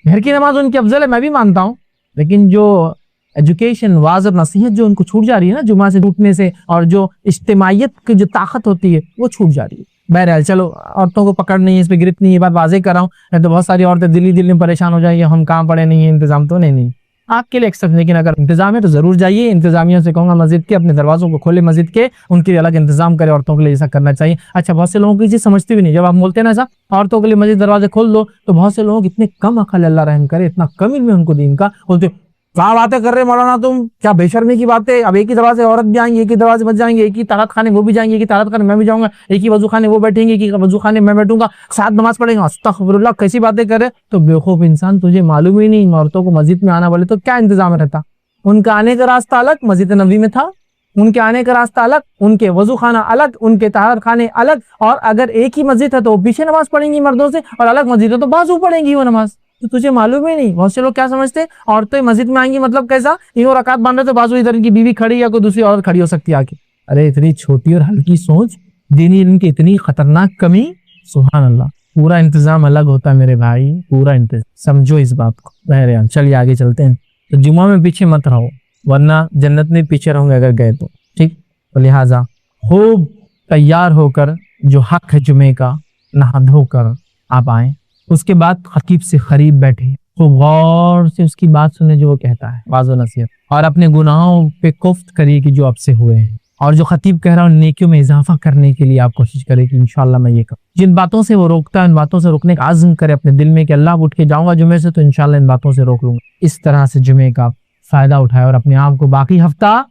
گھر کی نماز ان کی افضل ہے، میں بھی مانتا ہوں، لیکن جو ایجوکیشن، واعظ اور نصیحت جو ان کو چھوٹ جا رہی ہے نا جمعہ سے ٹوٹنے سے، اور جو اجتماعیت کی جو طاقت ہوتی ہے وہ چھوٹ جا رہی ہے. بہرحال چلو عورتوں کو پکڑ نہیں ہے، اس پہ گرفت نہیں ہے، یہ بات واضح کر رہا ہوں. نہیں تو بہت ساری عورتیں دل میں پریشان ہو جائیں گے، ہم کہاں پڑے نہیں ہیں، انتظام تو نہیں. آپ کے لیے ایکسیپشن، لیکن اگر انتظام ہے تو ضرور جائیے. انتظامیہ سے کہوں گا مسجد کے اپنے دروازوں کو کھولے، مسجد کے ان کے لیے الگ انتظام کرے، عورتوں کے لیے ایسا کرنا چاہیے. اچھا بہت سے لوگوں کی چیز سمجھتے بھی نہیں، جب آپ بولتے ہیں نا ایسا عورتوں کے لیے مسجد دروازے کھول دو تو بہت سے لوگ اتنے کم عقل، اللہ رحم کرے، اتنا کم علم ہے ان کو دین کا، بولتے کیا باتیں کر رہے مولانا تم، کیا بے شرمی کی باتیں، اب ایک ہی دروازے عورت بھی آئیں گی، ایک ہی دروازے بچ جائیں گے، ایک ہی طہارت خانے وہ بھی جائیں گے، ایک ہی طہارت خانے میں بھی جاؤں گا، ایک ہی وضو خانے وہ بیٹھیں گے، ایک ہی وضو خانے میں بیٹھوں گا، ساتھ نماز پڑھیں گا، استغفر اللہ، کیسی باتیں کر رہے؟ تو بیوقوف انسان، تجھے معلوم ہی نہیں عورتوں کو مسجد میں آنا والے تو کیا انتظام رہتا؟ ان کا آنے کا راستہ الگ مسجد نبوی میں تھا، ان کے آنے کا راستہ الگ، ان کے وضو خانہ الگ، ان کے طہارت خانے الگ، اور اگر ایک ہی مسجد ہے تو وہ پیچھے نماز پڑھیں گی مردوں سے، اور الگ مسجد ہے تو بازو پڑھیں گی وہ نماز۔ تو تجھے معلوم ہی نہیں، بہت سے لوگ کیا سمجھتے ہیں عورتیں مسجد میں آئیں گی مطلب کیسا، یہ رکعت باندھ رہے تو بازو ادھر ان کی بیوی کھڑی یا کوئی دوسری عورت کھڑی ہو سکتی ہے آ کے۔ ارے اتنی چھوٹی اور ہلکی سوچ، دینی علم کی اتنی خطرناک کمی، سبحان اللہ۔ پورا انتظام الگ ہوتا ہے میرے بھائی، پورا انتظام، سمجھو اس بات کو۔ بہرحال چلیے آگے چلتے ہیں۔ تو جمعہ میں پیچھے مت رہو، ورنہ جنت میں پیچھے رہوں گے اگر گئے تو، ٹھیک؟ تو لہٰذا خوب تیار ہو کر، جو حق ہے جمعے کا، نہا دھو کر آپ آئیں۔ اس کے بعد خطیب سے قریب بیٹھے، خوب غور سے اس کی بات سنیں جو وہ کہتا ہے، واعظ و نصیحت، اور اپنے گناہوں پہ کفت کریے کہ جو اب سے ہوئے ہیں، اور جو خطیب کہہ رہا ہے ان نیکیوں میں اضافہ کرنے کے لیے آپ کوشش کریں کہ انشاءاللہ میں یہ کروں۔ جن باتوں سے وہ روکتا ہے ان باتوں سے روکنے کا عزم کرے اپنے دل میں کہ اللہ اٹھ کے جاؤں گا جمعے سے تو انشاءاللہ ان باتوں سے روک لوں گا۔ اس طرح سے جمعے کا فائدہ اٹھائے اور اپنے آپ کو باقی ہفتہ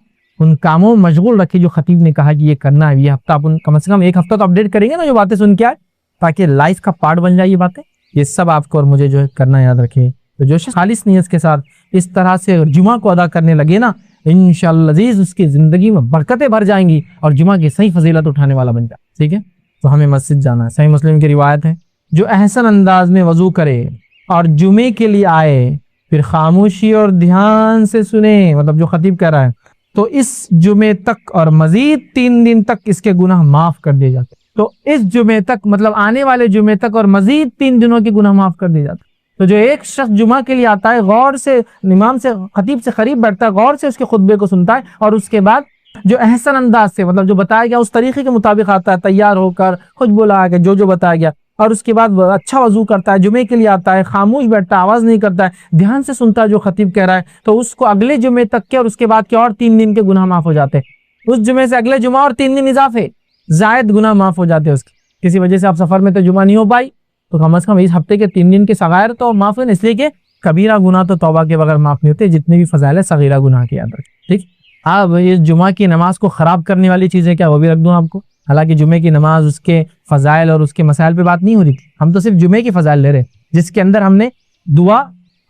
ان کاموں میں مشغول رکھے جو خطیب نے کہا کہ یہ کرنا ہے۔ یہ ہفتہ آپ کم از کم ایک ہفتہ تو اپڈیٹ کریں گے نا جو باتیں سن کے آئے، تاکہ لائف کا پارٹ بن جائے یہ باتیں۔ یہ سب آپ کو اور مجھے جو ہے کرنا یاد رکھے۔ تو جو شخص خالص نیت کے ساتھ اس طرح سے جمعہ کو ادا کرنے لگے نا، انشاءاللہ عزیز اس کی زندگی میں برکتیں بھر جائیں گی اور جمعہ کی صحیح فضیلت اٹھانے والا بن جائے، ٹھیک ہے؟ تو ہمیں مسجد جانا ہے۔ صحیح مسلم کی روایت ہے، جو احسن انداز میں وضو کرے اور جمعے کے لیے آئے، پھر خاموشی اور دھیان سے سنے، مطلب جو خطیب کہہ رہا ہے، تو اس جمعے تک اور مزید 3 دن تک اس کے گناہ معاف کر دیے جاتے۔ تو اس جمعے تک مطلب آنے والے جمعے تک اور مزید 3 دنوں کے گناہ معاف کر دیے جاتے۔ تو جو ایک شخص جمعہ کے لیے آتا ہے، غور سے امام سے خطیب سے قریب بیٹھتا ہے، غور سے اس کے خطبے کو سنتا ہے، اور اس کے بعد جو احسن انداز سے مطلب جو بتایا گیا اس طریقے کے مطابق آتا ہے، تیار ہو کر خود بلا کے جو بتایا گیا، اور اس کے بعد اچھا وضو کرتا ہے، جمعے کے لیے آتا ہے، خاموش بیٹھتا ہے، آواز نہیں کرتا ہے، دھیان سے سنتا ہے جو خطیب کہہ رہا ہے، تو اس کو اگلے جمعے تک کے اور اس کے بعد کے اور 3 دن کے گناہ معاف ہو جاتے ہیں۔ اس جمعے سے اگلے جمعہ اور 3 دن اضافے زائد گناہ معاف ہو جاتے ہیں اس کے۔ کسی وجہ سے آپ سفر میں تو جمعہ نہیں ہو پائی تو کم از کم اس ہفتے کے 3 دن کے صغائر تو معاف ہوئے، اس لیے کہ کبیرہ گناہ تو توبہ کے بغیر معاف نہیں ہوتے، جتنے بھی فضائل ہے صغیرہ گناہ کے یاد رکھیں، ٹھیک؟ اب اس جمعہ کی نماز کو خراب کرنے والی چیزیں کیا، وہ بھی رکھ دوں آپ کو۔ حالانکہ جمعے کی نماز اس کے فضائل اور اس کے مسائل پہ بات نہیں ہو رہی تھی، ہم تو صرف جمعے کی فضائل لے رہے، جس کے اندر ہم نے دعا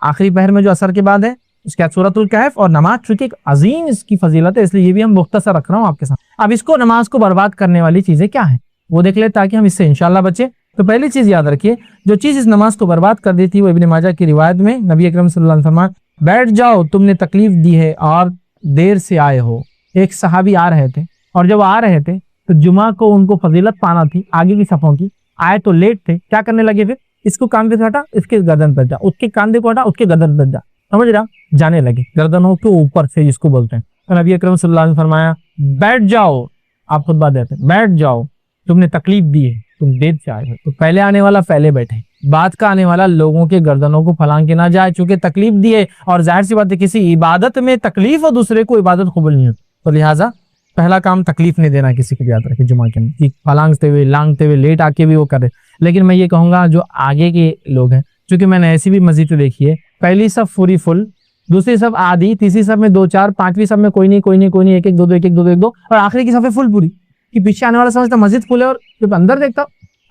آخری پہر میں جو اثر کے بعد ہے، اس کے بعد سورۃ الکہف اور نماز، چونکہ ایک عظیم اس کی فضیلت ہے، اس لیے یہ بھی ہم مختصر رکھ رہا ہوں آپ کے ساتھ۔ اب اس کو نماز کو برباد کرنے والی چیزیں کیا ہیں وہ دیکھ لیں تاکہ ہم اس سے انشاءاللہ بچیں۔ تو پہلی چیز یاد رکھیے، جو چیز اس نماز کو برباد کر دی تھی وہ ابن ماجہ کی روایت میں نبی اکرم صلی اللہ علیہ وسلم فرمایا، بیٹھ جاؤ، تم نے تکلیف دی ہے اور دیر سے آئے ہو۔ ایک صحابی آ رہے تھے، اور جب آ رہے تھے تو جمعہ کو ان کو فضیلت پانا تھی آگے کی صفوں کی، آئے تو لیٹ تھے، کیا کرنے لگے؟ پھر اس کو کاندھے سے ہٹا، اس کے گردن پر جا، اس کے کاندھے کو ہٹا، اس کے گردن پر جا، سمجھ رہا؟ جانے لگے گردنوں کے اوپر سے، جس کو بولتے ہیں۔ تو نبی اکرم صلی اللہ علیہ وسلم فرمایا، بیٹھ جاؤ، آپ خطبہ دیتے ہیں، بیٹھ جاؤ، تم نے تکلیف دی ہے، تم دیر سے آئے ہو۔ تو پہلے آنے والا پہلے بیٹھے، بعد کا آنے والا لوگوں کے گردنوں کو پھلانگ کے نہ جائے، چونکہ تکلیف دی ہے، اور ظاہر سی بات ہے کسی عبادت میں تکلیف اور دوسرے کو عبادت قبول نہیں ہوتی، تو لہٰذا پہلا کام تکلیف نہیں دینا کسی کو، یاد رکھے جمعہ کے اندر کہ پھلانگتے ہوئے لانگتے ہوئے لیٹ آ کے بھی وہ کرے۔ لیکن میں یہ کہوں گا جو آگے کے لوگ ہیں، چونکہ میں نے ایسی بھی مسجد دیکھی ہے، پہلی صف پوری فل، دوسری صف آدھی، تیسری صف میں 2 4، پانچویں صف میں کوئی نہیں، ایک 2 2، اور آخری کی صف فل پوری، کہ پیچھے آنے والا سمجھتا مسجد فل ہے اور جب اندر دیکھتا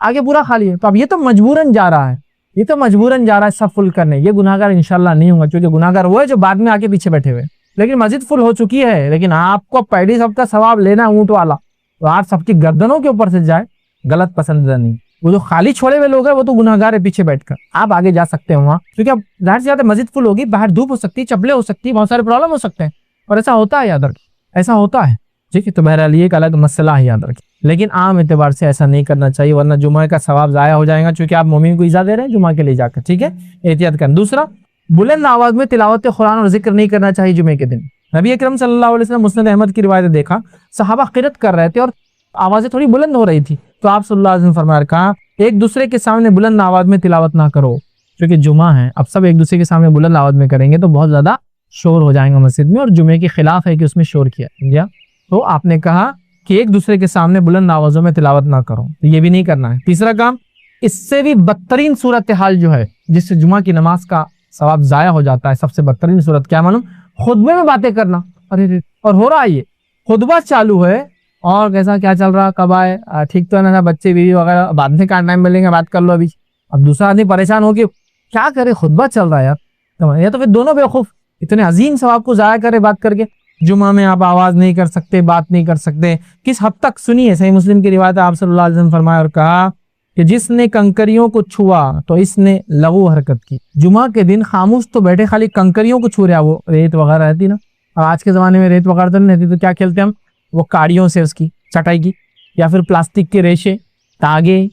آگے پورا خالی ہے۔ تو اب یہ تو مجبوراً جا رہا ہے، سب فل کرنے، یہ گناہگار انشاءاللہ نہیں ہوگا، کیونکہ گناہگار وہ ہے جو بعد میں آ کے پیچھے بیٹھے ہوئے، لیکن مسجد فل ہو چکی ہے، لیکن آپ کو پہلی صف کا ثواب لینا اونٹ والا، تو آپ سب کی گردنوں کے اوپر سے جائے، غلط پسندیدہ نہیں۔ وہ جو خالی چھوڑے ہوئے لوگ ہیں وہ تو گناہگار ہے پیچھے بیٹھ کر، آپ آگے جا سکتے ہیں وہاں، کیونکہ اب ظاہر سی بات ہے مسجد فل ہوگی، باہر دھوپ ہو سکتی ہے، چپلیں ہو سکتی ہے، بہت سارے پرابلم ہو سکتے ہیں، اور ایسا ہوتا ہے، یاد رکھیں ایسا ہوتا ہے، ٹھیک ہے؟ تو بہرحال یہ ایک الگ مسئلہ ہے، یاد رکھیں، لیکن عام اعتبار سے ایسا نہیں کرنا چاہیے، ورنہ جمعہ کا ثواب ضائع ہو جائے گا، چونکہ آپ مومن کو ایذا دے رہے ہیں جمعہ کے لیے جا کر، ٹھیک ہے؟ احتیاط کریں۔ دوسرا، بلند آواز میں تلاوت قرآن اور ذکر نہیں کرنا چاہیے جمعے کے دن۔ نبی اکرم صلی اللہ علیہ وسلم مسند احمد کی روایت دیکھا، صحابہ قرات کر رہے تھے اور آوازیں تھوڑی بلند ہو رہی تھی، تو آپ صلی اللہ علیہ وسلم فرمایا، کہا ایک دوسرے کے سامنے بلند آواز میں تلاوت نہ کرو، کیونکہ جمعہ ہے، اب سب ایک دوسرے کے سامنے بلند آواز میں کریں گے تو بہت زیادہ شور ہو جائیں گا مسجد میں، اور جمعے کے خلاف ہے کہ اس میں شور کیا، تو آپ نے کہا کہ ایک دوسرے کے سامنے بلند آوازوں میں تلاوت نہ کرو، تو یہ بھی نہیں کرنا ہے۔ تیسرا کام، اس سے بھی بدترین صورتحال جو ہے جس سے جمعہ کی نماز کا ثواب ضائع ہو جاتا ہے. سب سے بدترین صورت کیا معلوم؟ خطبے میں باتیں کرنا. ارے اور ہو رہا ہے یہ خطبہ چالو ہے اور کیسا کیا چل رہا, کب آئے, ٹھیک تو ہے نا, بچے بیوی وغیرہ بعد میں کہاں ٹائم ملیں گے, بات کر لو ابھی. اب دوسرا آدمی پریشان ہو کے کیا کرے, خطبہ چل رہا ہے یار. یہ تو پھر دونوں بیوقوف, اتنے عظیم ثواب کو ضائع کرے بات کر کے. جمعہ میں آپ آواز نہیں کر سکتے, بات نہیں کر سکتے. کس حد تک سنیے, صحیح مسلم کی روایت, آپ صلی اللہ علیہ وسلم فرمایا اور کہا کہ جس نے کنکریوں کو چھوا تو اس نے لغو حرکت کی. جمعہ کے دن خاموش تو بیٹھے, خالی کنکریوں کو چھو رہا, وہ ریت وغیرہ رہتی نا, اور آج کے زمانے میں ریت وغیرہ تو نہیں رہتی, تو کیا کھیلتے ہم, وہ کاڑیوں سے اس کی چٹائی کی, یا پھر پلاسٹک کے ریشے, تاگے,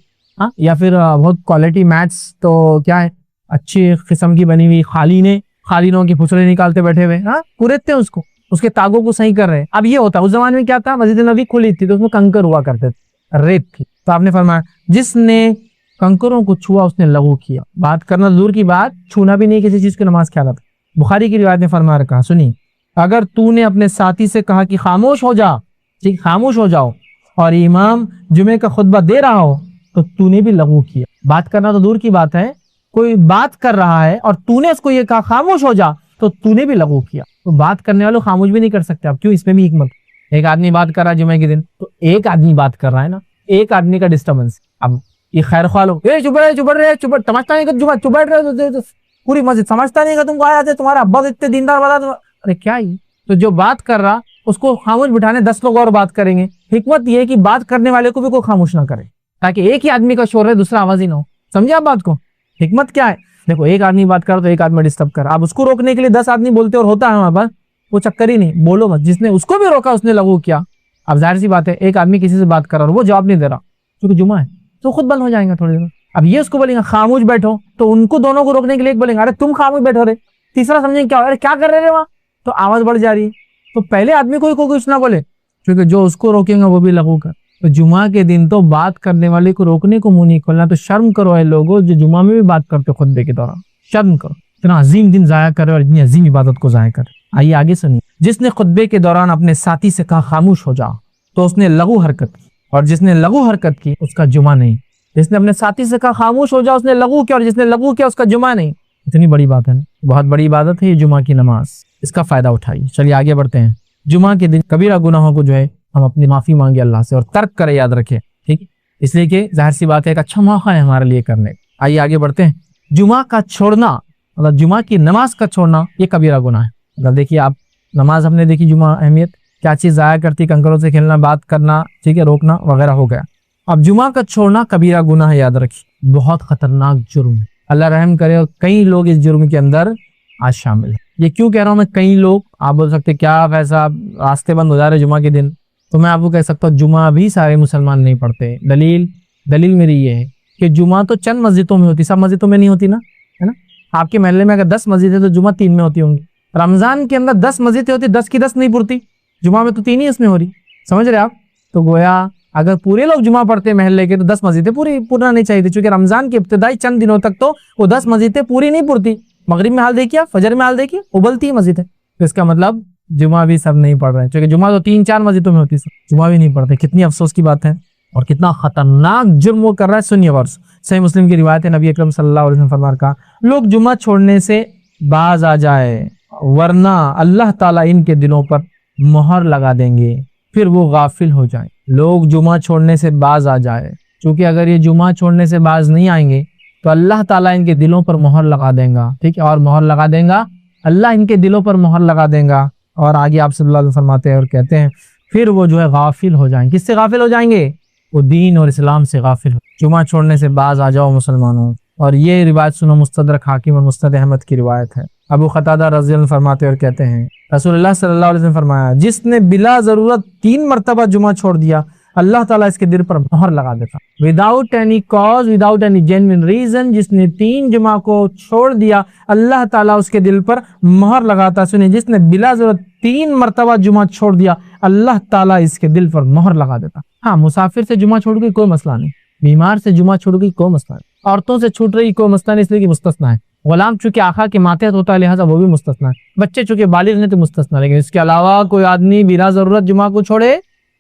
یا پھر بہت کوالٹی میٹس, تو کیا ہے اچھی قسم کی بنی ہوئی خالینوں کی پھسلے نکالتے بیٹھے ہوئے, پوریتے ہیں اس کو, اس کے تاگوں کو صحیح کر رہے. اب یہ ہوتا ہے, اس زمانے میں کیا تھا, مسجد نبوی کھلی تھی تو اس میں کنکر ہوا کرتے تھے, ریت تھی. تو آپ نے فرمایا جس نے کنکروں کو چھوا اس نے لغو کیا. بات کرنا دور کی بات, چھونا بھی نہیں کسی چیز کی نماز خیال آتا. بخاری کی روایت میں فرمایا رکھا, سنی, اگر تو نے اپنے ساتھی سے کہا کہ خاموش ہو جا, ٹھیک, خاموش ہو جاؤ, اور امام جمعے کا خطبہ دے رہا ہو تو تو نے بھی لغو کیا. بات کرنا تو دور کی بات ہے, کوئی بات کر رہا ہے اور تو نے اس کو یہ کہا خاموش ہو جا, تو تو نے بھی لغو کیا. تو بات کرنے والوں خاموش بھی نہیں کر سکتے. اب کیوں, اس میں بھی حکمت. ایک آدمی بات کر رہا ہے جمعے کے دن, تو ایک آدمی بات کر رہا ہے نا, ایک آدمی کا ڈسٹربنس. اب یہ خیر خواہ لوگ سمجھتا نہیں کہ چپ بیٹھ رہے, پوری مسجد سمجھتا نہیں کہ تم کو آیا تھے, تمہارا ابا اتنے دیندار بتا, ارے کیا ہی. تو جو بات کر رہا اس کو خاموش بٹھانے 10 لوگ اور بات کریں گے. حکمت یہ ہے کہ بات کرنے والے کو بھی کوئی خاموش نہ کرے, تاکہ ایک ہی آدمی کا شور ہے, دوسرا آواز ہی نہ ہو. سمجھے آپ بات کو؟ حکمت کیا ہے؟ دیکھو, ایک آدمی بات کر تو ایک آدمی ڈسٹرب کر, اب اس کو روکنے کے لیے 10 آدمی بولتے اور ہوتا ہے ہمارے پاس, وہ چکر ہی نہیں, بولو مت. جس نے اس کو بھی روکا اس نے لغو کیا. اب ظاہر سی بات ہے, ایک آدمی کسی سے بات کر رہا اور وہ جواب نہیں دے رہا کیونکہ جمعہ ہے, تو خود بند ہو جائیں گا تھوڑی دیر. اب یہ اس کو بولیں گے خاموش بیٹھو, تو ان کو دونوں کو روکنے کے لیے ایک بولیں گے ارے تم خاموش بیٹھو رہے, تیسرا سمجھیں کیا, ارے کیا کر رہے وہاں, تو آواز بڑھ جا رہی ہے. تو پہلے آدمی کو کچھ نہ بولے, کیونکہ جو اس کو روکیں گا وہ بھی لغو کر. تو جمعہ کے دن تو بات کرنے والے کو روکنے کو منہ نہیں کھولنا. تو شرم کرو اے لوگوں جو جمعہ میں بھی بات کرتے خطبے کے دوران, شرم کرو. اتنا عظیم دن ضائع کرے اور اتنی عظیم عبادت کو ضائع کرے. آئیے آگے سنیے. جس نے خطبے کے دوران اپنے ساتھی سے کہا خاموش ہو جا تو اس نے لغو حرکت کی, اور جس نے لغو حرکت کی اس کا جمعہ نہیں. جس نے اپنے ساتھی سے کہا خاموش ہو جا اس نے لغو کیا, اور جس نے لغو کیا اس کا جمعہ نہیں. اتنی بڑی بات ہے نا, بہت بڑی عبادت ہے یہ جمعہ کی نماز. اس کا فائدہ اٹھائیے. چلیے آگے بڑھتے ہیں. جمعہ کے دن کبیرہ گناہوں کو جو ہے ہم اپنی معافی مانگے اللہ سے, اور ترک کرے, یاد رکھے, ٹھیک ہے, اس لیے کہ ظاہر سی بات ہے ایک اچھا موقع ہے ہمارے لیے کرنے. آئیے آگے بڑھتے ہیں. جمعہ کا چھوڑنا, مطلب جمعہ کی نماز کا چھوڑنا, یہ کبیرہ گناہ ہے. اگر دیکھیے آپ, نماز ہم نے دیکھی جمعہ اہمیت کیا چیز ضائع کرتی, کنکروں سے کھیلنا, بات کرنا, ٹھیک ہے, روکنا وغیرہ ہو گیا. اب جمعہ کا چھوڑنا کبیرہ گناہ ہے, یاد رکھیے, بہت خطرناک جرم ہے. اللہ رحم کرے, اور کئی لوگ اس جرم کے اندر آج شامل ہیں. یہ کیوں کہہ رہا ہوں میں کئی لوگ؟ آپ بول سکتے کیا ویسا راستے بند ہو جا رہے جمعہ کے دن, تو میں آپ کو کہہ سکتا ہوں جمعہ بھی سارے مسلمان نہیں پڑھتے. دلیل میری یہ ہے کہ جمعہ تو چند مسجدوں میں ہوتی, سب مسجدوں میں نہیں ہوتی نا, ہے نا. آپ کے محلے میں اگر 10 مسجد ہے تو جمعہ 3 میں ہوتی ہوں گی. رمضان کے اندر 10 مسجدیں ہوتی, 10 کی 10 نہیں پڑتی, جمعہ میں تو 3 ہی اس میں ہو رہی. سمجھ رہے آپ؟ تو گویا اگر پورے لوگ جمعہ پڑھتے محلے کے تو 10 مسجدیں پورا نہیں چاہیے, چونکہ رمضان کے ابتدائی چند دنوں تک تو وہ 10 مسجدیں پوری نہیں پڑتی. مغرب میں حال دیکھیے, فجر میں حال دیکھیے, ابلتی مسجد ہے. تو اس کا مطلب جمعہ بھی سب نہیں پڑھ رہے, کیونکہ جمعہ تو 3-4 مسجدوں میں ہوتی ہے, جمعہ بھی نہیں پڑھتے. کتنی افسوس کی بات ہے, اور کتنا خطرناک جرم وہ کر رہا ہے. سنیے ورس, صحیح مسلم کی روایت ہے, نبی اکرم صلی اللہ علیہ وسلم فرمان کا, لوگ جمعہ چھوڑنے سے باز آ جائے ورنہ اللہ تعالیٰ ان کے دلوں پر مہر لگا دیں گے, پھر وہ غافل ہو جائیں. لوگ جمعہ چھوڑنے سے باز آ جائے, چونکہ اگر یہ جمعہ چھوڑنے سے باز نہیں آئیں گے تو اللہ تعالیٰ ان کے دلوں پر مہر لگا دیں گا, ٹھیک ہے, اور مہر لگا دیں گا, اللہ ان کے دلوں پر مہر لگا دیں گا. اور آگے آپ صلی اللہ علیہ وسلم فرماتے ہیں اور کہتے ہیں پھر وہ جو ہے غافل ہو جائیں. کس سے غافل ہو جائیں گے؟ وہ دین اور اسلام سے غافل ہو. جمعہ چھوڑنے سے باز آ جاؤ مسلمانوں. اور یہ روایت سنو, مستدرک حاکم اور مستد احمد کی روایت ہے. ابو قتادہ رضی اللہ عنہ فرماتے اور کہتے ہیں رسول اللہ صلی اللہ علیہ وسلم فرمایا, جس نے بلا ضرورت 3 مرتبہ جمعہ چھوڑ دیا اللہ تعالیٰ اس کے دل پر مہر لگا دیتا. Without any cause, without any genuine reason, جس نے 3 جمعہ کو چھوڑ دیا اللہ تعالیٰ اس کے دل پر مہر لگاتا. سنیں, جس نے بلا ضرورت 3 مرتبہ جمعہ چھوڑ دیا اللہ تعالیٰ اس کے دل پر مہر لگا دیتا. ہاں, مسافر سے جمعہ چھوڑ گئی کوئی مسئلہ نہیں, بیمار سے جمعہ چھوڑ گئی کوئی مسئلہ نہیں, عورتوں سے چھوٹ رہی کوئی مسئلہ نہیں, اس لیے کہ مستثنا ہے. غلام چونکہ آقا کے ماتحت ہوتا ہے لہٰذا وہ بھی مستثنا ہے. بچے چونکہ بالغ ہیں تو مستثنا. لیکن اس کے علاوہ کوئی آدمی بلا ضرورت جمعہ کو چھوڑے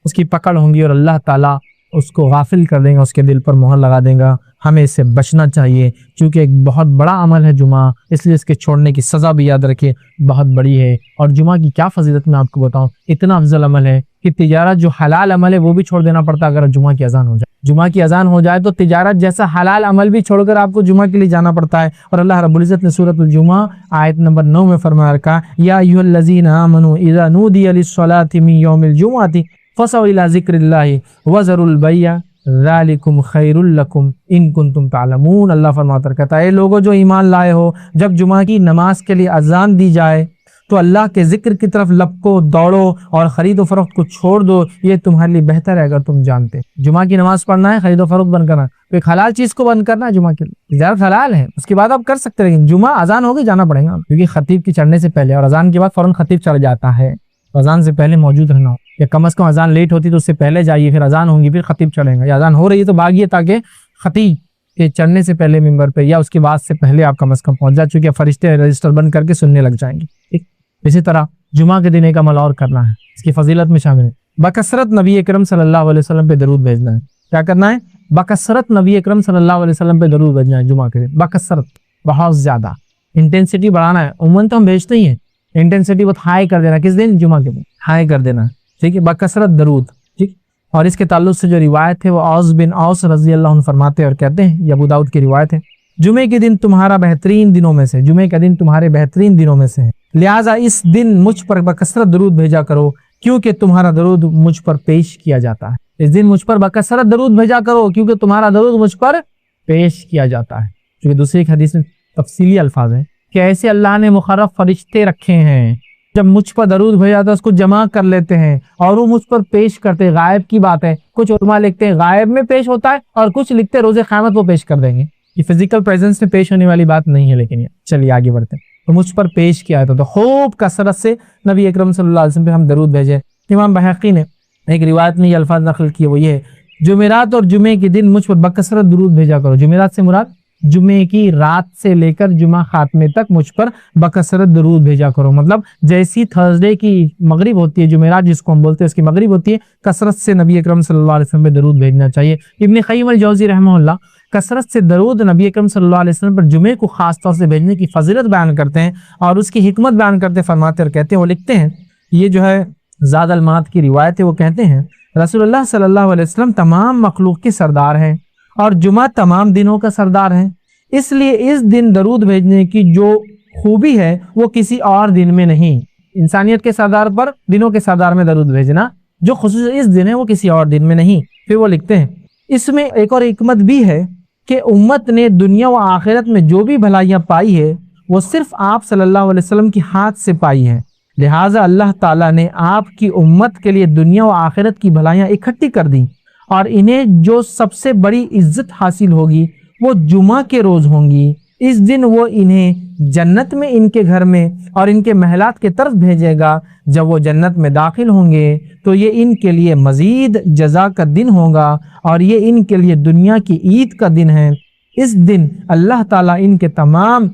اس کی پکڑ ہوں گی اور اللہ تعالیٰ اس کو غافل کر دیں گا, اس کے دل پر مہر لگا دیں گا. ہمیں اس سے بچنا چاہیے، چونکہ ایک بہت بڑا عمل ہے جمعہ، اس لیے اس کے چھوڑنے کی سزا بھی یاد رکھیں بہت بڑی ہے۔ اور جمعہ کی کیا فضیلت میں آپ کو بتاؤں، اتنا افضل عمل ہے کہ تجارت جو حلال عمل ہے وہ بھی چھوڑ دینا پڑتا اگر جمعہ کی اذان ہو جائے۔ جمعہ کی اذان ہو جائے تو تجارت جیسا حلال عمل بھی چھوڑ کر آپ کو جمعہ کے لیے جانا پڑتا ہے۔ اور اللہ رب العزت نے سورۃ الجمعہ آیت نمبر 9 میں فرما رکھا، یا ایھا الذین آمنوا اذا نودی للصلاۃ من یوم الجمعۃ فاسعوا الی ذکر اللہ وذروا البیع ذالکم خیر لکم ان کنتم تعلمون۔ اللہ فرماتا کہتا ہے، اے لوگوں جو ایمان لائے ہو، جب جمعہ کی نماز کے لیے اذان دی جائے تو اللہ کے ذکر کی طرف لپکو، دوڑو اور خرید و فروخت کو چھوڑ دو، یہ تمہارے لیے بہتر ہے اگر تم جانتے۔ جمعہ کی نماز پڑھنا ہے، خرید و فروخت بند کرنا ہے، تو ایک حلال چیز کو بند کرنا ہے جمعہ کے لیے، تجارت حلال ہے، اس کے بعد آپ کر سکتے ہیں، لیکن جمعہ اذان ہوگی جانا پڑے گا، کیونکہ خطیب کی چڑھنے سے پہلے اور اذان کے بعد فوراً خطیب چڑھ جاتا ہے، اذان سے پہلے موجود رہنا ہو، یا کم از کم اذان لیٹ ہوتی تو اس سے پہلے جائیے، پھر اذان ہوگی پھر خطیب چڑھیں گا، یا اذان ہو رہی ہے تو بھاگیے تاکہ خطیب کے چڑھنے سے پہلے ممبر پہ یا اس کے بعد سے پہلے آپ کم از کم پہنچ جائے، چونکہ فرشتے رجسٹر بند کر کے سننے لگ جائیں گے۔ ٹھیک، اسی طرح جمعہ کے دن ایک عمل اور کرنا ہے، اس کی فضیلت میں شامل ہے، بکثرت نبی اکرم صلی اللہ علیہ وسلم پہ درود بھیجنا ہے۔ کیا کرنا ہے؟ بکثرت نبی اکرم صلی اللہ علیہ وسلم پہ درود بھیجنا ہے جمعہ کے دن، بکثرت، بہت زیادہ، انٹینسٹی بڑھانا ہے۔ عموماً تو ہم بھیجتے ہی ہیں، انٹینسٹی بہت ہائی کر دینا، کس دن؟ جمعہ کے دن ہائی کر دینا، ٹھیک ہے، بکثرت درود۔ ٹھیک، اور اس کے تعلق سے جو روایت ہے وہ اوس بن اوس رضی اللہ عنہ فرماتے ہیں اور کہتے ہیں، یہ ابو داؤد کی روایت ہے، جمعے کے دن تمہارا بہترین دنوں میں سے، جمعے کا دن تمہارے بہترین دنوں میں سے ہے، لہٰذا اس دن مجھ پر بکثرت درود بھیجا کرو، کیونکہ تمہارا درود مجھ پر پیش کیا جاتا ہے۔ اس دن مجھ پر بکثرت درود بھیجا کرو کیونکہ تمہارا درود مجھ پر پیش کیا جاتا ہے۔ کیونکہ دوسری ایک حدیث میں تفصیلی الفاظ ہیں کہ ایسے اللہ نے مقرب فرشتے رکھے ہیں، جب مجھ پر درود بھیجا تو اس کو جمع کر لیتے ہیں اور وہ مجھ پر پیش کرتے ہیں۔ غائب کی بات ہے، کچھ علماء لکھتے ہیں غائب میں پیش ہوتا ہے اور کچھ لکھتے ہیں روز قیامت وہ پیش کر دیں گے، یہ فزیکل پریزنس میں پیش ہونے والی بات نہیں ہے، لیکن یہ چلیے آگے بڑھتے ہیں۔ تو مجھ پر پیش کیا ہے تو خوب کثرت سے نبی اکرم صلی اللہ علیہ وسلم پہ ہم درود بھیجیں۔ امام بحقی نے ایک روایت میں یہ الفاظ نقل کیے، وہ یہ ہے، جمعرات اور جمعے کے دن مجھ پر بکثرت درود بھیجا کرو۔ جمعرات سے مراد جمعے کی رات سے لے کر جمعہ خاتمے تک مجھ پر بکثرت درود بھیجا کرو، مطلب جیسی تھرسڈے کی مغرب ہوتی ہے، جمعرات جس کو ہم بولتے ہیں اس کی مغرب ہوتی ہے، کثرت سے نبی اکرم صلی اللہ علیہ وسلم پہ درود بھیجنا چاہیے۔ ابن قیم الجوزی رحمہ اللہ کثرت سے درود نبی اکرم صلی اللہ علیہ وسلم پر جمعے کو خاص طور سے بھیجنے کی فضیلت بیان کرتے ہیں اور اس کی حکمت بیان کرتے فرماتے اور کہتے ہیں، وہ لکھتے ہیں، یہ جو ہے زاد المعاد کی روایت ہے، وہ کہتے ہیں رسول اللہ صلی اللہ علیہ وسلم تمام مخلوق کے سردار ہیں اور جمعہ تمام دنوں کا سردار ہے، اس لیے اس دن درود بھیجنے کی جو خوبی ہے وہ کسی اور دن میں نہیں۔ انسانیت کے سردار پر دنوں کے سردار میں درود بھیجنا جو خصوص اس دن ہے وہ کسی اور دن میں نہیں۔ پھر وہ لکھتے ہیں، اس میں ایک اور حکمت بھی ہے کہ امت نے دنیا و آخرت میں جو بھی بھلائیاں پائی ہے وہ صرف آپ صلی اللہ علیہ وسلم کی ہاتھ سے پائی ہے، لہٰذا اللہ تعالیٰ نے آپ کی امت کے لیے دنیا و آخرت کی بھلائیاں اکٹھی کر دیں اور انہیں جو سب سے بڑی عزت حاصل ہوگی وہ جمعہ کے روز ہوں گی۔ اس دن وہ انہیں جنت میں ان کے گھر میں اور ان کے محلات کے طرف بھیجے گا، جب وہ جنت میں داخل ہوں گے تو یہ ان کے لیے مزید جزا کا دن ہوگا اور یہ ان کے لیے دنیا کی عید کا دن ہے۔ اس دن اللہ تعالیٰ ان کے تمام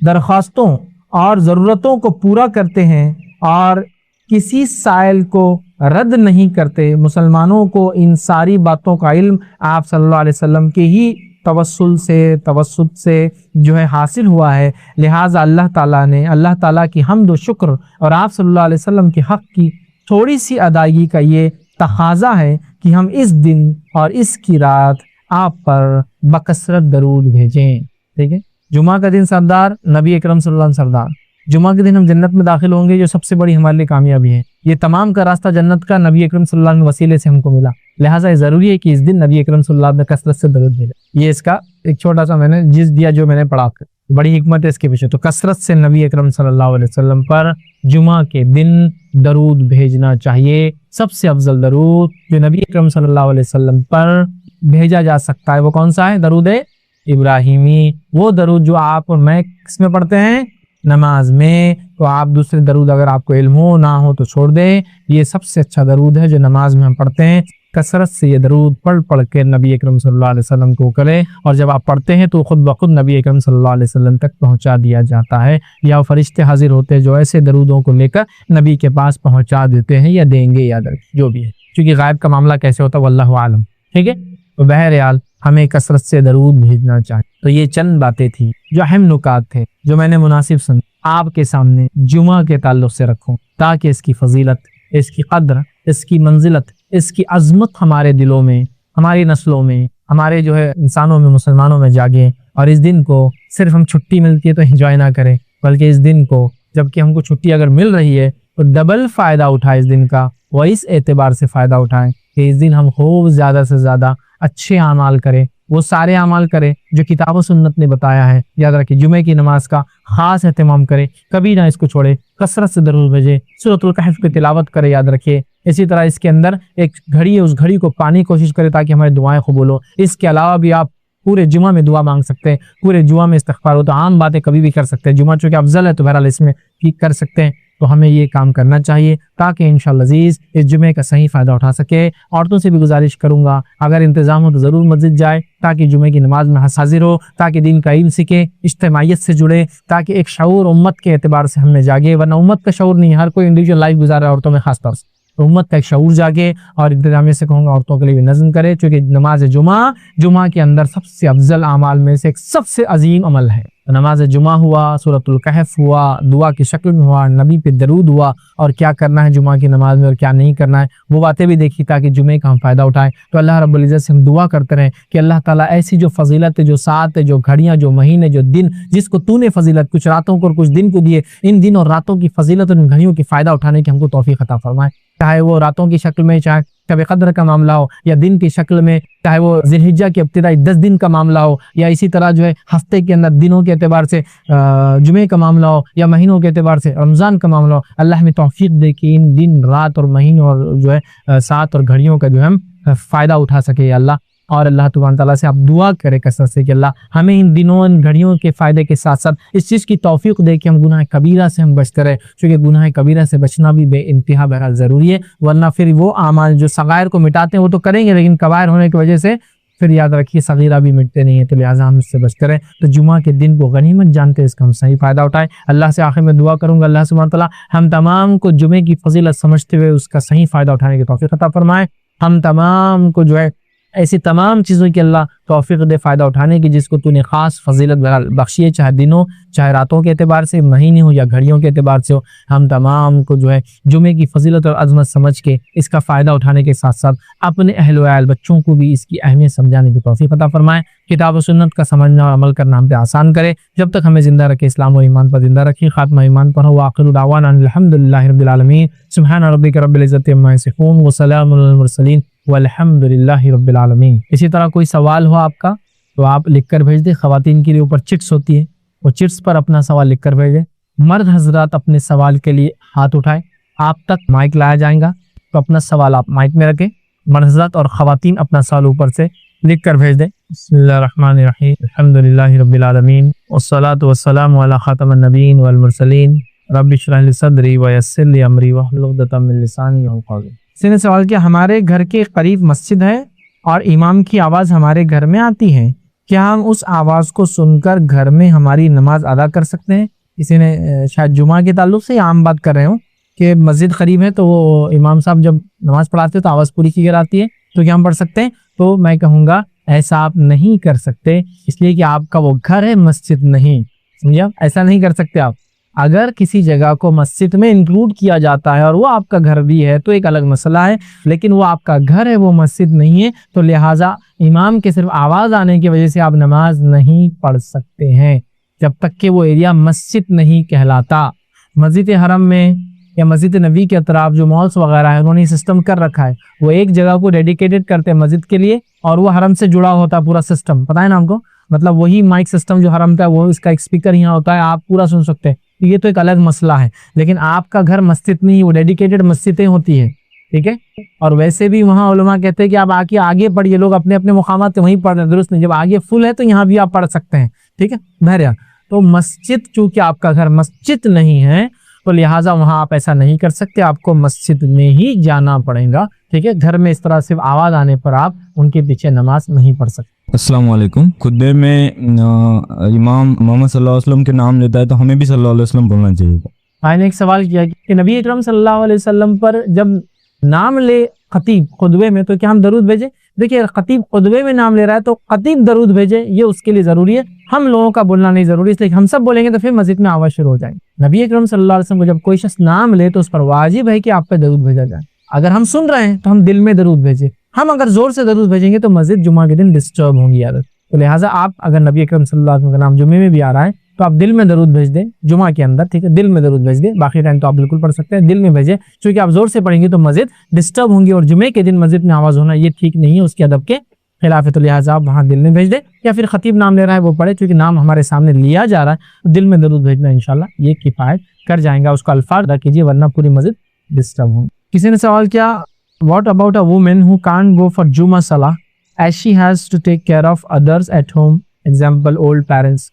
درخواستوں اور ضرورتوں کو پورا کرتے ہیں اور کسی سائل کو رد نہیں کرتے۔ مسلمانوں کو ان ساری باتوں کا علم آپ صلی اللہ علیہ وسلم کے ہی توسط سے جو ہے حاصل ہوا ہے، لہٰذا اللہ تعالیٰ کی حمد و شکر اور آپ صلی اللہ علیہ وسلم کے حق کی تھوڑی سی ادائیگی کا یہ تقاضا ہے کہ ہم اس دن اور اس کی رات آپ پر بکثرت درود بھیجیں۔ ٹھیک ہے، جمعہ کا دن سردار، نبی اکرم صلی اللہ علیہ وسلم سردار، جمعہ کے دن ہم جنت میں داخل ہوں گے جو سب سے بڑی ہمارے لیے کامیابی ہے۔ یہ تمام کا راستہ جنت کا نبی اکرم صلی اللہ علیہ وسلم وسیلے سے ہم کو ملا، لہٰذا یہ ضروری ہے کہ اس دن نبی اکرم صلی اللہ علیہ وسلم نے کثرت سے درود بھیجا۔ یہ اس کا ایک چھوٹا سا میں نے جز دیا جو میں نے پڑھا، بڑی حکمت ہے اس کے پیچھے۔ تو کثرت سے نبی اکرم صلی اللہ علیہ وسلم پر جمعہ کے دن درود بھیجنا چاہیے۔ سب سے افضل درود جو نبی اکرم صلی اللہ علیہ وسلم پر بھیجا جا سکتا ہے وہ کون سا ہے؟ درود ابراہیمی، وہ درود جو آپ اور میں کس میں پڑھتے ہیں؟ نماز میں۔ تو آپ دوسرے درود اگر آپ کو علم ہو نہ ہو تو چھوڑ دیں، یہ سب سے اچھا درود ہے جو نماز میں ہم پڑھتے ہیں۔ کثرت سے یہ درود پڑھ کے نبی اکرم صلی اللہ علیہ وسلم کو کریں، اور جب آپ پڑھتے ہیں تو خود بخود نبی اکرم صلی اللہ علیہ وسلم تک پہنچا دیا جاتا ہے، یا فرشتے حاضر ہوتے ہیں جو ایسے درودوں کو لے کر نبی کے پاس پہنچا دیتے ہیں یا دیں گے، یاد رکھیں جو بھی ہے، کیونکہ غائب کا معاملہ کیسے ہوتا ہے واللہ عالم۔ ٹھیک ہے، تو بہرحال ہمیں کثرت سے درود بھیجنا چاہیے۔ تو یہ چند باتیں تھی جو اہم نکات تھے جو میں نے مناسب سن آپ کے سامنے جمعہ کے تعلق سے رکھوں، تاکہ اس کی فضیلت، اس کی قدر، اس کی منزلت، اس کی عظمت ہمارے دلوں میں، ہماری نسلوں میں، ہمارے جو ہے انسانوں میں، مسلمانوں میں جاگے، اور اس دن کو صرف ہم چھٹی ملتی ہے تو انجوائے نہ کریں، بلکہ اس دن کو جبکہ ہم کو چھٹی اگر مل رہی ہے تو ڈبل فائدہ اٹھائے اس دن کا، وہ اس اعتبار سے فائدہ اٹھائیں کہ اس دن ہم خوب زیادہ سے زیادہ اچھے اعمال کریں، وہ سارے اعمال کریں جو کتاب و سنت نے بتایا ہے۔ یاد رکھیں جمعے کی نماز کا خاص اہتمام کریں، کبھی نہ اس کو چھوڑے، کثرت سے درود بھیجیں، سورۃ الکہف کی تلاوت کرے، یاد رکھیے۔ اسی طرح اس کے اندر ایک گھڑی ہے، اس گھڑی کو پانے کی کوشش کرے تاکہ ہماری دعائیں قبول ہو۔ اس کے علاوہ بھی آپ پورے جمعہ میں دعا مانگ سکتے ہیں، پورے جمعہ میں استغفار ہو، تو عام باتیں کبھی بھی کر سکتے ہیں، جمعہ چونکہ افضل ہے تو بہرحال اس میں بھی کر سکتے ہیں۔ تو ہمیں یہ کام کرنا چاہیے تاکہ انشاءاللہ عزیز اس جمعے کا صحیح فائدہ اٹھا سکے۔ عورتوں سے بھی گزارش کروں گا اگر انتظام ہو تو ضرور مسجد جائے تاکہ جمعے کی نماز میں حاضر ہو، تاکہ دین کا علم سیکھے، اجتماعیت سے جڑے، تاکہ ایک شعور امت کے اعتبار سے ہم میں جاگے، ورنہ امت کا شعور نہیں، ہر کوئی انڈیویجول لائف گزار رہا ہے، عورتوں میں خاص طور سے، تو امت کا ایک شعور جاگے۔ اور انتظامیہ سے کہوں گا عورتوں کے لیے بھی نظم کرے، چونکہ نماز جمعہ کے اندر سب سے افضل اعمال میں سے ایک سب سے عظیم عمل ہے۔ نماز جمعہ ہوا، سورۃ الکہف ہوا، دعا کی شکل میں ہوا، نبی پہ درود ہوا، اور کیا کرنا ہے جمعہ کی نماز میں اور کیا نہیں کرنا ہے وہ باتیں بھی دیکھی تاکہ جمعے کا ہم فائدہ اٹھائیں۔ تو اللہ رب العزت سے ہم دعا کرتے رہیں کہ اللہ تعالیٰ ایسی جو فضیلت ہے، جو ساتھ ہے، جو گھڑیاں، جو مہینے، جو دن، جس کو تو نے فضیلت کچھ راتوں کو اور کچھ دن کو دیے، ان دن اور راتوں کی فضیلت اور ان گھڑیوں کی فائدہ اٹھانے کی ہم کو توفیق عطا فرمائے، چاہے وہ راتوں کی شکل میں، چاہے شب قدر کا معاملہ ہو، یا دن کی شکل میں، چاہے وہ ذی الحجہ کے ابتدائی 10 دن کا معاملہ ہو، یا اسی طرح جو ہے ہفتے کے اندر دنوں کے اعتبار سے جمعے کا معاملہ ہو، یا مہینوں کے اعتبار سے رمضان کا معاملہ ہو۔ اللہ ہمیں توفیق دے کہ ان دن، رات اور مہینوں اور جو ہے سات اور گھڑیوں کا جو ہے ہم فائدہ اٹھا سکے یا اللہ۔ اور اللہ تبارک تعالیٰ سے آپ دعا کرے کثرت سے کہ اللہ ہمیں ان دنوں، ان گھڑیوں کے فائدے کے ساتھ ساتھ اس چیز کی توفیق دے کہ ہم گناہ کبیرہ سے ہم بچتے رہے، کیونکہ گناہ کبیرہ سے بچنا بھی بے انتہا بہرحال ضروری ہے، ورنہ پھر وہ اعمال جو صغائر کو مٹاتے ہیں وہ تو کریں گے، لیکن کبائر ہونے کی وجہ سے پھر یاد رکھیے صغیرہ بھی مٹتے نہیں ہیں، تو لہٰذا ہم اس سے بچتے رہیں۔ تو جمعہ کے دن کو غنیمت جانتے اس کا ہم صحیح فائدہ اٹھائیں۔ اللہ سے آخر میں دعا کروں گا اللہ سبحانہ وتعالیٰ ہم تمام کو جمعے کی فضیلت سمجھتے ہوئے اس کا صحیح فائدہ اٹھانے کی توفیق عطا فرمائے۔ ہم تمام کو جو ہے ایسی تمام چیزوں کی اللہ توفیق دے فائدہ اٹھانے کی جس کو تو نے خاص فضیلت بخشی ہے، چاہے دنوں، چاہے راتوں کے اعتبار سے، مہینے ہو یا گھڑیوں کے اعتبار سے ہو۔ ہم تمام کو جو ہے جمعے کی فضیلت اور عظمت سمجھ کے اس کا فائدہ اٹھانے کے ساتھ ساتھ اپنے اہل و عیال بچوں کو بھی اس کی اہمیت سمجھانے کی توفیق عطا فرمائے۔ کتاب و سنت کا سمجھنا اور عمل کرنا ہم پہ آسان کرے، جب تک ہمیں زندہ رکھے اسلام و ایمان پر زندہ رکھے۔ خاتمہ ایمان پر ہو۔ وآخر دعوانا الحمدللہ رب العالمین۔ سبحان ربک رب العزت عما یصفون وسلام علی المرسلین والحمد للہ رب العالمین۔ اسی طرح کوئی سوال ہو آپ کا تو آپ لکھ کر بھیج دیں، خواتین کے لیے اوپر چٹس ہوتی ہے، وہ چٹس پر اپنا سوال لکھ کر بھیجیں۔ مرد حضرات اپنے سوال کے لیے ہاتھ اٹھائیں، آپ تک مائک لایا جائے گا تو اپنا سوال آپ مائک میں رکھیں۔ مرد حضرات اور خواتین اپنا سوال اوپر سے لکھ کر بھیج دیں۔ بسم اللہ الرحمن الرحیم، الحمد للہ رب العالمین، والصلاة والسلام علی خاتم النبیین والمرسلین، رب اشرح لی صدری ویسر لی امری واحلل عقدۃ من لسانی یفقہوا قولی۔ کسی نے سوال کیا ہمارے گھر کے قریب مسجد ہے اور امام کی آواز ہمارے گھر میں آتی ہے، کیا ہم اس آواز کو سن کر گھر میں ہماری نماز ادا کر سکتے ہیں؟ کسی نے شاید جمعہ کے تعلق سے عام بات کر رہے ہوں کہ مسجد قریب ہے تو وہ امام صاحب جب نماز پڑھاتے ہیں تو آواز پوری کلیئر آتی ہے تو کیا ہم پڑھ سکتے ہیں؟ تو میں کہوں گا ایسا آپ نہیں کر سکتے، اس لیے کہ آپ کا وہ گھر ہے، مسجد نہیں، سمجھا؟ ایسا نہیں کر سکتے آپ۔ اگر کسی جگہ کو مسجد میں انکلوڈ کیا جاتا ہے اور وہ آپ کا گھر بھی ہے تو ایک الگ مسئلہ ہے، لیکن وہ آپ کا گھر ہے، وہ مسجد نہیں ہے، تو لہٰذا امام کے صرف آواز آنے کی وجہ سے آپ نماز نہیں پڑھ سکتے ہیں جب تک کہ وہ ایریا مسجد نہیں کہلاتا۔ مسجد حرم میں یا مسجد نبی کے اطراف جو مالس وغیرہ ہے انہوں نے سسٹم کر رکھا ہے، وہ ایک جگہ کو ڈیڈیکیٹڈ کرتے ہیں مسجد کے لیے اور وہ حرم سے جڑا ہوتا ہے پورا سسٹم، پتہ ہے نا ہم کو، مطلب وہی مائک سسٹم جو حرم کا ہے وہ اس کا ایک اسپیکر یہاں ہوتا ہے، آپ پورا سن سکتے ہیں، یہ تو ایک الگ مسئلہ ہے۔ لیکن آپ کا گھر مسجد نہیں، وہ ڈیڈیکیٹڈ مسجدیں ہوتی ہے، ٹھیک ہے؟ اور ویسے بھی وہاں علماء کہتے ہیں کہ آپ آگے پڑھیے، لوگ اپنے اپنے مقامات وہیں پڑھ رہے ہیں، درست نہیں، جب آگے فل ہے تو یہاں بھی آپ پڑھ سکتے ہیں، ٹھیک ہے بہرحال۔ تو مسجد چونکہ آپ کا گھر مسجد نہیں ہے تو لہٰذا وہاں آپ ایسا نہیں کر سکتے، آپ کو مسجد میں ہی جانا پڑے گا، ٹھیک ہے؟ گھر میں اس طرح صرف آواز آنے پر آپ ان کے پیچھے نماز نہیں پڑھ سکتے۔ السلام علیکم۔ خطبے میں امام محمد صلی اللہ علیہ وسلم کے نام لیتا ہے تو ہمیں بھی صلی اللہ علیہ وسلم بولنا چاہیے۔ میں نے ایک سوال کیا کہ نبی اکرم صلی اللہ علیہ وسلم پر جب نام لے خطیب خطبے میں، تو کیا ہم درود بھیجیں؟ دیکھیے خطیب خطبے میں نام لے رہا ہے تو خطیب درود بھیجے، یہ اس کے لیے ضروری ہے، ہم لوگوں کا بولنا نہیں ضروری، اس لیے ہم سب بولیں گے تو پھر مسجد میں آواز شروع ہو جائے گی۔ نبی اکرم صلی اللہ علیہ وسلم کو جب کوئی شخص نام لے تو اس پر واجب ہے کہ آپ پہ درود بھیجا جائے۔ اگر ہم سن رہے ہیں تو ہم دل میں درود بھیجیں، ہم اگر زور سے درود بھیجیں گے تو مسجد جمعہ کے دن ڈسٹرب ہوں گی عادت، تو لہٰذا آپ اگر نبی اکرم صلی اللہ علیہ وسلم کا نام جمعے میں بھی آ رہا ہے تو آپ دل میں درود بھیج دیں جمعہ کے اندر، ٹھیک ہے، دل میں درود بھیج دیں، باقی ٹائم تو آپ بالکل پڑھ سکتے ہیں، دل میں بھیجیں، چونکہ آپ زور سے پڑھیں گے تو مسجد ڈسٹرب ہوں گی اور جمعے کے دن مسجد میں آواز ہونا یہ ٹھیک نہیں ہے، اس کے ادب کے خلاف ہے، تو لہٰذا آپ وہاں دل میں بھیج دیں، یا پھر خطیب نام لے رہا ہے وہ پڑھے، چونکہ نام ہمارے سامنے لیا جا رہا ہے، دل میں درود بھیجنا انشاءاللہ یہ کفایت کر جائیں گا، اس کا الفاظ ادا کیجیے ورنہ پوری مسجد ڈسٹرب ہوں۔ کسی نے سوال کیا what about a woman who can't go for جمعہ صلاح as she has to take care of others at home, example old parents,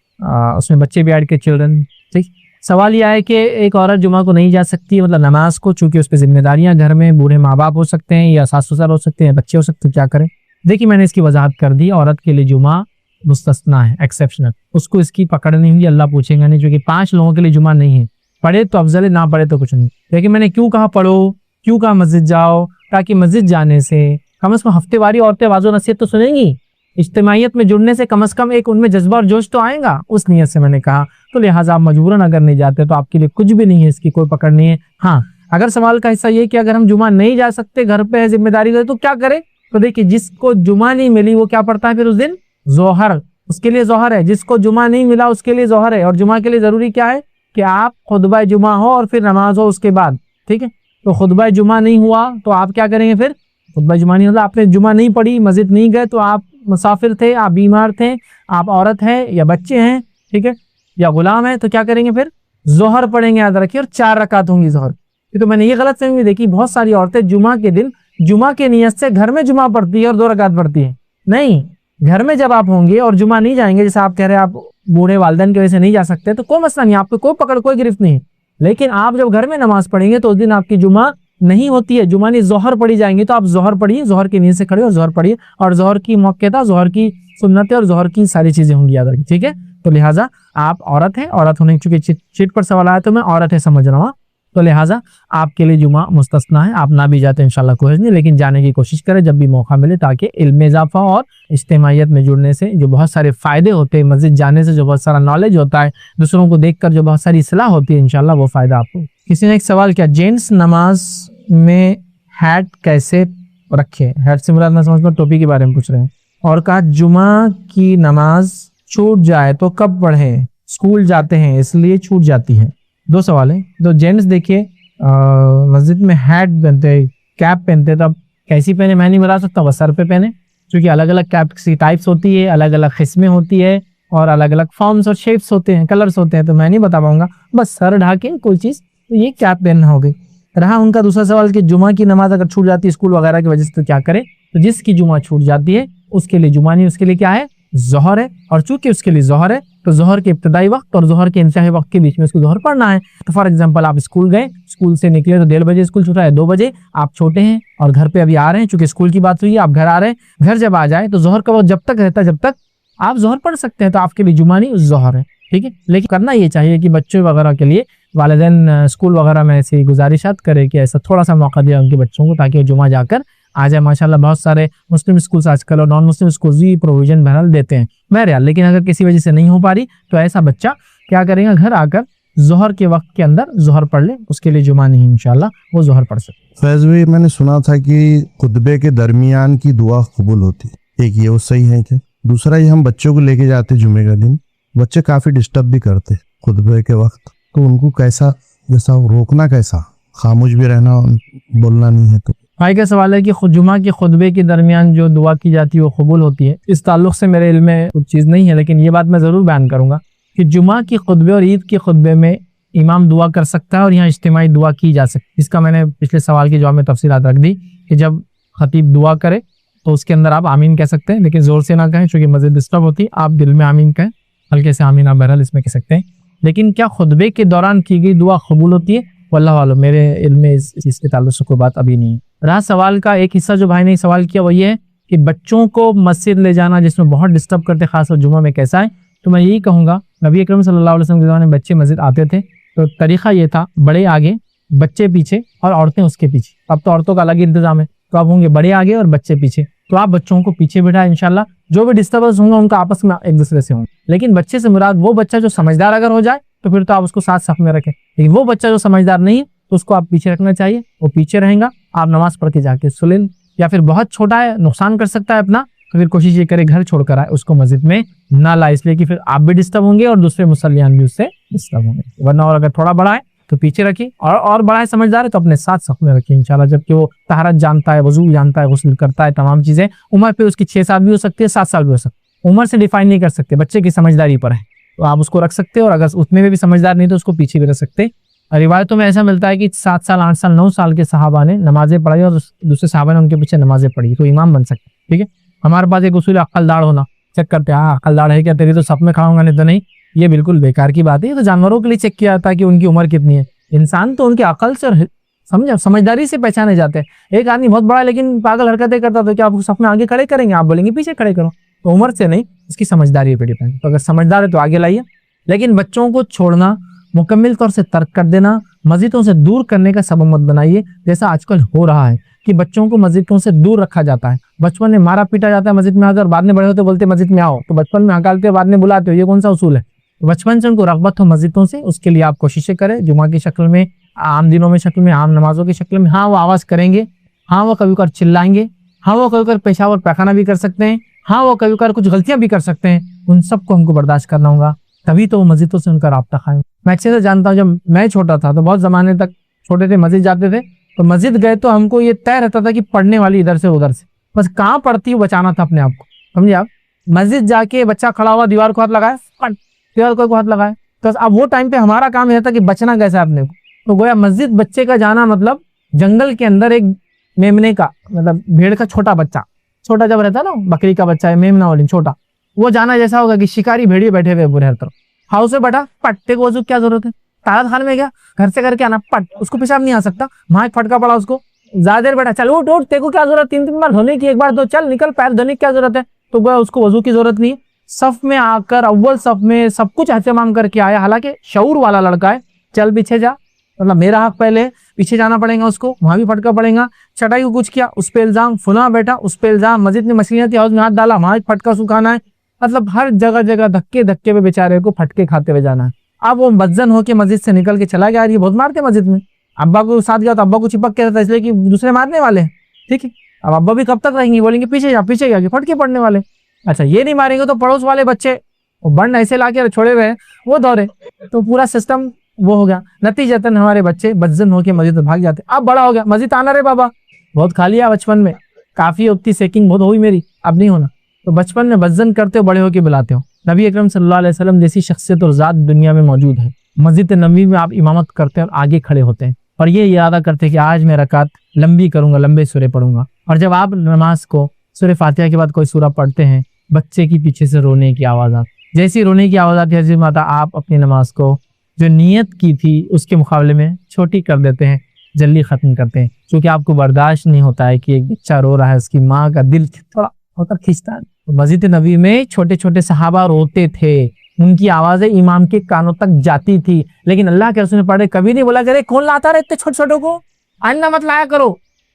اس میں بچے بھی ایڈ کے چلڈرن، ٹھیک۔ سوال یہ ہے کہ ایک عورت جمعہ کو نہیں جا سکتی، مطلب نماز کو، چونکہ اس پہ ذمہ داریاں گھر میں، بوڑھے ماں باپ ہو سکتے ہیں یا ساس سسر ہو سکتے ہیں، بچے ہو سکتے ہیں، کیا کریں؟ دیکھیے میں نے اس کی وضاحت کر دی، عورت کے لیے جمعہ مستثنا ہے، ایکسیپشنل، اس کو اس کی پکڑ نہیں ہوگی، اللہ پوچھے گا نہیں، چونکہ 5 لوگوں کے لیے جمعہ نہیں ہے، پڑھے تو افضل ہے، نہ پڑھے تو کچھ نہیں۔ لیکن میں نے کیوں کہا پڑھو، کیوں کہا مسجد جاؤ، تاکہ مسجد جانے سے کم از کم ہفتے واری عورتیں واضح نصیحت تو سنیں گی، اجتماعیت میں جڑنے سے کم از کم ایک ان میں جذبہ اور جوش تو آئے گا، اس نیت سے میں نے کہا، تو لہٰذا آپ مجبوراً اگر نہیں جاتے تو آپ کے لیے کچھ بھی نہیں ہے، اس کی کوئی پکڑ نہیں ہے۔ ہاں اگر سوال کا حصہ یہ کہ اگر ہم جمعہ نہیں جا سکتے، گھر پہ ہے، ذمہ داری تو کیا کرے، تو دیکھیے جس کو جمعہ نہیں ملی وہ کیا پڑھتا ہے پھر اس دن؟ ظہر، اس کے لیے ظہر ہے، جس کو جمعہ نہیں ملا اس کے لیے ظہر ہے، اور جمعہ کے لیے ضروری کیا ہے کہ آپ خطبہ جمعہ ہو اور پھر نماز ہو اس کے بعد، ٹھیک ہے۔ تو خطبہ جمعہ نہیں ہوا تو آپ کیا کریں گے پھر؟ خطبہ جمعہ نہیں ہوتا، آپ نے جمعہ نہیں پڑھی، مسجد نہیں گئے، تو آپ مسافر تھے، آپ بیمار تھے، آپ عورت ہیں یا بچے ہیں، ٹھیک ہے، یا غلام ہیں، تو کیا کریں گے پھر؟ ظہر پڑھیں گے، یاد رکھیے، اور 4 رکعت ہوں گی ظہر۔ تو میں نے یہ غلط فہمی دیکھی، بہت ساری عورتیں جمعہ کے دن جمعہ کے نیت سے گھر میں جمعہ پڑھتی ہے اور 2 رکعت پڑھتی ہے، نہیں، گھر میں جب آپ ہوں گے اور جمعہ نہیں جائیں گے، جیسے آپ کہہ رہے ہیں آپ بوڑھے والدین کی وجہ سے نہیں جا سکتے، تو کوئی مسئلہ نہیں، آپ پہ کوئی پکڑ کوئی گرفت نہیں، لیکن آپ جب گھر میں نماز پڑھیں گے تو اس دن آپ کی جمعہ نہیں ہوتی ہے، جمعہ نہیں، ظہر پڑھی جائیں گی، تو آپ ظہر پڑھیے، ظہر کی نیت سے کھڑے اور ظہر پڑھیے، اور ظہر کی موقع تھا، ظہر کی سنتیں اور ظہر کی ساری چیزیں ہوں گی، یاد رکھیے، ٹھیک ہے۔ تو لہٰذا آپ عورت ہیں، عورت ہونے چونکہ چیٹ پر سوال آیا تو میں عورت ہے سمجھ رہا ہوں، تو لہٰذا آپ کے لیے جمعہ مستثنا ہے، آپ نہ بھی جاتے انشاءاللہ کوئی نہیں، لیکن جانے کی کوشش کریں جب بھی موقع ملے، تاکہ علم میں اضافہ اور اجتماعیت میں جڑنے سے جو بہت سارے فائدے ہوتے ہیں، مسجد جانے سے جو بہت سارا نالج ہوتا ہے، دوسروں کو دیکھ کر جو بہت ساری اصلاح ہوتی ہے، انشاءاللہ وہ فائدہ آپ کو۔ کسی نے ایک سوال کیا جینٹس نماز میں ہیٹ کیسے رکھے، ہیٹ سے مراد میں سمجھتا ہوں ٹوپی کے بارے میں پوچھ رہے ہیں، اور کہا جمعہ کی نماز چھوٹ جائے تو کب پڑھیں، اسکول جاتے ہیں اس لیے چھوٹ جاتی ہے۔ 2 سوال ہیں، تو جینٹس دیکھیے مسجد میں ہیٹ پہنتے، کیپ پہنتے، تو اب کیسی پہنے میں نہیں بتا سکتا، بس سر پہ پہنے، کیونکہ الگ الگ کیپ کی ٹائپس ہوتی ہے، الگ الگ قسمیں ہوتی ہے، اور الگ الگ فارمز اور شیپس ہوتے ہیں، کلرز ہوتے ہیں، تو میں نہیں بتا پاؤں گا، بس سر ڈھانکے کوئی چیز، تو یہ کیپ پہننا ہوگی۔ رہا ان کا دوسرا سوال کہ جمعہ کی نماز اگر چھوٹ جاتی ہے اسکول وغیرہ کی وجہ سے تو کیا کرے، تو جس کی جمعہ چھوٹ جاتی ہے اس کے لیے جمعہ نہیں، اس کے لیے کیا ہے؟ ظہر ہے، اور چونکہ اس کے لیے ظہر ہے تو ظہر کے ابتدائی وقت اور ظہر کے انتہائی وقت کے بیچ میں اس کو ظہر پڑھنا ہے۔ تو فار ایگزامپل آپ اسکول گئے، اسکول سے نکلے تو 1:30 بجے اسکول چھوٹا ہے، 2 بجے آپ چھوٹے ہیں اور گھر پہ ابھی آ رہے ہیں، چونکہ اسکول کی بات ہوئی ہے، آپ گھر آ رہے ہیں، گھر جب آ جائے تو ظہر کا وقت جب تک رہتا ہے جب تک آپ ظہر پڑھ سکتے ہیں، تو آپ کے لیے جمعہ نہیں ظہر ہے، ٹھیک ہے۔ لیکن کرنا یہ چاہیے کہ بچوں وغیرہ کے لیے والدین اسکول وغیرہ میں ایسی گزارشات کرے کہ ایسا تھوڑا سا موقع دیا ان کے بچوں کو، تاکہ وہ جمعہ جا کر آ جائے۔ ماشاءاللہ بہت سارے مسلم اسکولز آج کل اور نان مسلم اسکولز بھی پروویژن بہرحال دیتے ہیں بہرحال، لیکن اگر کسی وجہ سے نہیں ہو پا رہی تو ایسا بچہ کیا کرے گا، گھر آ کر ظہر کے وقت کے اندر ظہر پڑھ لے، اس کے لیے جمعہ نہیں، انشاءاللہ وہ ظہر پڑھ سکے۔ فیض بھائی میں نے سنا تھا کہ خطبے کے درمیان کی دعا قبول ہوتی ہے، ایک یہ وہ صحیح ہے کیا؟ دوسرا یہ ہم بچوں کو لے کے جاتے جمعے کا دن، بچے کافی ڈسٹرب بھی کرتے خطبے کے وقت، تو ان کو کیسا جیسا روکنا، کیسا خاموش بھی رہنا، بولنا نہیں ہے؟ تو بھائی کا سوال ہے کہ جمعہ کے خطبے کے درمیان جو دعا کی جاتی ہے وہ قبول ہوتی ہے، اس تعلق سے میرے علم میں کچھ چیز نہیں ہے، لیکن یہ بات میں ضرور بیان کروں گا کہ جمعہ کی خطبے اور عید کے خطبے میں امام دعا کر سکتا ہے اور یہاں اجتماعی دعا کی جا سکتی ہے۔ اس کا میں نے پچھلے سوال کے جواب میں تفصیلات رکھ دی کہ جب خطیب دعا کرے تو اس کے اندر آپ آمین کہہ سکتے ہیں، لیکن زور سے نہ کہیں چونکہ مسجد ڈسٹرب ہوتی ہے، آپ دل میں آمین کہیں، ہلکے سے آمین آپ بہرحال اس میں کہہ سکتے ہیں۔ لیکن کیا خطبے کے دوران کی گئی دعا قبول ہوتی ہے؟ واللہ عالم، میرے علم میں اس چیز کے تعلق سے کوئی بات ابھی نہیں ہے۔ رہا سوال کا ایک حصہ جو بھائی نے سوال کیا وہ یہ ہے کہ بچوں کو مسجد لے جانا جس میں بہت ڈسٹرب کرتے خاص طور جمعہ میں کیسا ہے، تو میں یہی کہوں گا نبی اکرم صلی اللہ علیہ وسلم کے زمانے میں بچے مسجد آتے تھے تو طریقہ یہ تھا، بڑے آگے، بچے پیچھے اور عورتیں اس کے پیچھے۔ اب تو عورتوں کا الگ انتظام ہے، تو آپ ہوں گے بڑے آگے اور بچے پیچھے, تو آپ بچوں کو پیچھے بٹھائیں انشاءاللہ. جو بھی ڈسٹربنس ہوں گا ان کا آپس میں ایک دوسرے سے ہوں, لیکن بچے سے مراد وہ بچہ جو سمجھدار اگر ہو جائے تو پھر تو آپ اس کو ساتھ صف میں رکھیں, لیکن وہ بچہ جو سمجھدار نہیں ہے تو اس کو آپ پیچھے رکھنا چاہیے, وہ پیچھے رہیں گا, آپ نماز پڑھ کے جا کے سن لیں. یا پھر بہت چھوٹا ہے, نقصان کر سکتا ہے اپنا, تو پھر کوشش یہ کرے گھر چھوڑ کر آئے, اس کو مسجد میں نہ لائے, اس لیے کہ پھر آپ بھی ڈسٹرب ہوں گے اور دوسرے مصلیان بھی اس سے ڈسٹرب ہوں گے. ورنہ اور اگر تھوڑا بڑا ہے تو پیچھے رکھیے, اور بڑا ہے سمجھدار ہے تو اپنے ساتھ صف میں رکھیے انشاءاللہ. جبکہ وہ طہارت جانتا ہے, وضو جانتا ہے, غسل کرتا ہے, تمام چیزیں. عمر پہ اس کی 6 سال بھی ہو سکتی ہے, 7 سال بھی ہو سکتی ہے, عمر سے ڈیفائن نہیں کر سکتے, بچے کی سمجھداری پر ہے, تو آپ اس کو رکھ سکتے, اور اگر اتنے میں بھی سمجھدار نہیں تو اس کو پیچھے بھی رکھ سکتے. روایتوں میں ایسا ملتا ہے کہ 7 سال 8 سال 9 سال کے صحابہ نے نمازیں پڑھی اور دوسرے صحابہ نے ان کے پیچھے نمازیں پڑھی, تو امام بن سکتے. ٹھیک ہے, ہمارے پاس ایک اصول عقل داڑ ہونا, چیک کرتے ہیں عقل داڑ ہے کیا تیری, تو سب میں کھاؤں گا نہیں تو نہیں, یہ بالکل بیکار کی بات ہے. یہ تو جانوروں کے لیے چیک کیا جاتا ہے کہ ان کی عمر کتنی ہے. انسان تو ان کی عقل سے اور سمجھداری سے پہچانے جاتے ہیں. ایک آدمی بہت بڑا ہے لیکن پاگل حرکتیں کرتا, تو کیا آپ صف میں آگے کھڑے کریں گے؟ آپ بولیں گے پیچھے کھڑے کرو. تو عمر سے نہیں, اس کی سمجھداری پہ ڈیپینڈ. تو اگر سمجھدار ہے تو آگے لائیے, لیکن بچوں کو چھوڑنا, مکمل طور سے ترک کر دینا, مسجدوں سے دور کرنے کا سبب مت بنائیے. جیسا آج کل ہو رہا ہے کہ بچوں کو مسجدوں سے دور رکھا جاتا ہے, بچپن میں مارا پیٹا جاتا ہے مسجد میں آ کر, بعد میں بڑے ہوتے بولتے مسجد میں آؤ, تو بچپن میں ہکالتے بعد میں بلاتے ہو, یہ کون سا اصول ہے؟ بچپن سے ان کو رغبت ہو مسجدوں سے, اس کے لیے آپ کوششیں کریں, جمعہ کی شکل میں, عام دنوں میں شکل میں, عام نمازوں کی شکل میں. ہاں وہ آواز کریں گے, ہاں وہ کبھی کبھار چلائیں گے, ہاں وہ کبھی کبھار پیشاب اور پیخانہ بھی کر سکتے ہیں, ہاں وہ کبھی کبھار کچھ غلطیاں بھی کر سکتے ہیں. ان سب کو ہم کو برداشت کرنا ہوگا, تبھی تو وہ مسجدوں سے ان کا رابطہ قائم. میں اچھے سے جانتا ہوں, جب میں چھوٹا تھا تو بہت زمانے تک چھوٹے تھے, مسجد جاتے تھے, تو مسجد گئے تو ہم کو یہ طے رہتا تھا کہ پڑھنے والی ادھر سے ادھر سے, بس کہاں پڑھتی ہے بچانا تھا اپنے آپ کو. سمجھے آپ, مسجد جا کے بچہ کھڑا ہوا دیوار کو ہاتھ لگائے, دیوار کو ہاتھ لگائے, تو اب وہ ٹائم پہ ہمارا کام یہ تھا کہ بچنا کیسا اپنے کو. تو گویا مسجد بچے کا جانا مطلب جنگل کے اندر ایک میمنے کا, مطلب بھیڑ کا چھوٹا بچہ, چھوٹا جب رہتا نا بکری کا بچہ ہے میمنا والی چھوٹا, وہ جانا جیسا ہوگا کہ شکاری بھیڑیے بیٹھے ہوئے پورے ہر طرف. ہاؤس میں بیٹھا, پٹے کو وضو کیا ضرورت ہے, طہارت خانے میں گیا, گھر سے کر کے آنا, پٹ, اس کو پیشاب نہیں آ سکتا, وہاں ایک پھٹکا پڑا اس کو, زیادہ دیر بیٹھا, چل اٹھ اٹھ, تیرے کو کیا ضرورت 3 بار دھونے کی, ایک بار دو, چل نکل, پیر دھونے کی کیا ضرورت ہے. تو گویا اس کو وضو کی ضرورت نہیں ہے. صف میں آ کر اول صف میں سب کچھ اہتمام کر کے آیا, حالانکہ شعور والا لڑکا ہے, چل پیچھے جا, مطلب میرا حق پہلے, پیچھے جانا پڑے گا اس کو, وہاں بھی پھٹکا پڑے گا. چٹائی کو کچھ کیا, اس پہ الزام, فلاں بیٹا اس پہ الزام, مسجد میں مچھلیاں تھی, ہاؤس میں ہاتھ ڈالا, وہاں ایک پھٹکا سکھانا ہے. مطلب ہر جگہ جگہ دھکے دھکے پہ بیچارے کو پھٹکے کھاتے ہوئے جانا ہے. اب وہ مزن ہو کے مسجد سے نکل کے چلا گیا, یہ بہت مارتے مسجد میں, ابا کو ساتھ گیا تو ابا کو چپک کے رہتا, اس لیے کہ دوسرے مارنے والے ہیں. ٹھیک ہے, اب ابا بھی کب تک رہیں گے, بولیں گے پیچھے جا, پیچھے گیا کہ پھٹکے پڑنے والے. اچھا یہ نہیں ماریں گے تو پڑوس والے بچے وہ بن ایسے لا کے چھوڑے ہوئے وہ دورے, تو پورا سسٹم وہ ہو گیا. نتیجتاً ہمارے بچے بدزن ہو کے مسجد میں بھاگ جاتے. اب بڑا ہو گیا, مسجد آنا رہے بابا, بہت کھا لیا بچپن میں, کافی ہوتی سیکنگ بہت ہوئی میری, اب نہیں ہونا. تو بچپن میں بدزن کرتے ہو, بڑے ہو کے بلاتے ہو. نبی اکرم صلی اللہ علیہ وسلم جیسی شخصیت اور ذات دنیا میں موجود ہے, مسجد نبوی میں آپ امامت کرتے ہیں اور آگے کھڑے ہوتے ہیں, اور یہ ارادہ کرتے ہیں کہ آج میں رکعت لمبی کروں گا, لمبے سورے پڑھوں گا. اور جب آپ نماز کو سورہ فاتحہ کے بعد کوئی سورہ پڑھتے ہیں, بچے کی پیچھے سے رونے کی آواز آتی, جیسی رونے کی آواز آتی ہے حضرت ماتا, آپ اپنی نماز کو جو نیت کی تھی اس کے مقابلے میں چھوٹی کر دیتے ہیں, جلدی ختم کرتے ہیں, کیونکہ آپ کو برداشت نہیں ہوتا ہے کہ ایک بچہ رو رہا ہے, اس کی ماں کا دل تھوڑا ہوتا کھینچتا ہے. مسجد نبوی میں چھوٹے چھوٹے صحابہ روتے تھے, ان کی آوازیں امام کے کانوں تک جاتی تھی, لیکن اللہ کے رسول نے پڑھے کبھی نہیں بولا کرے کون لاتا رہے اتنے چھوٹے چھوٹوں کو, آئندہ مت لایا کرو,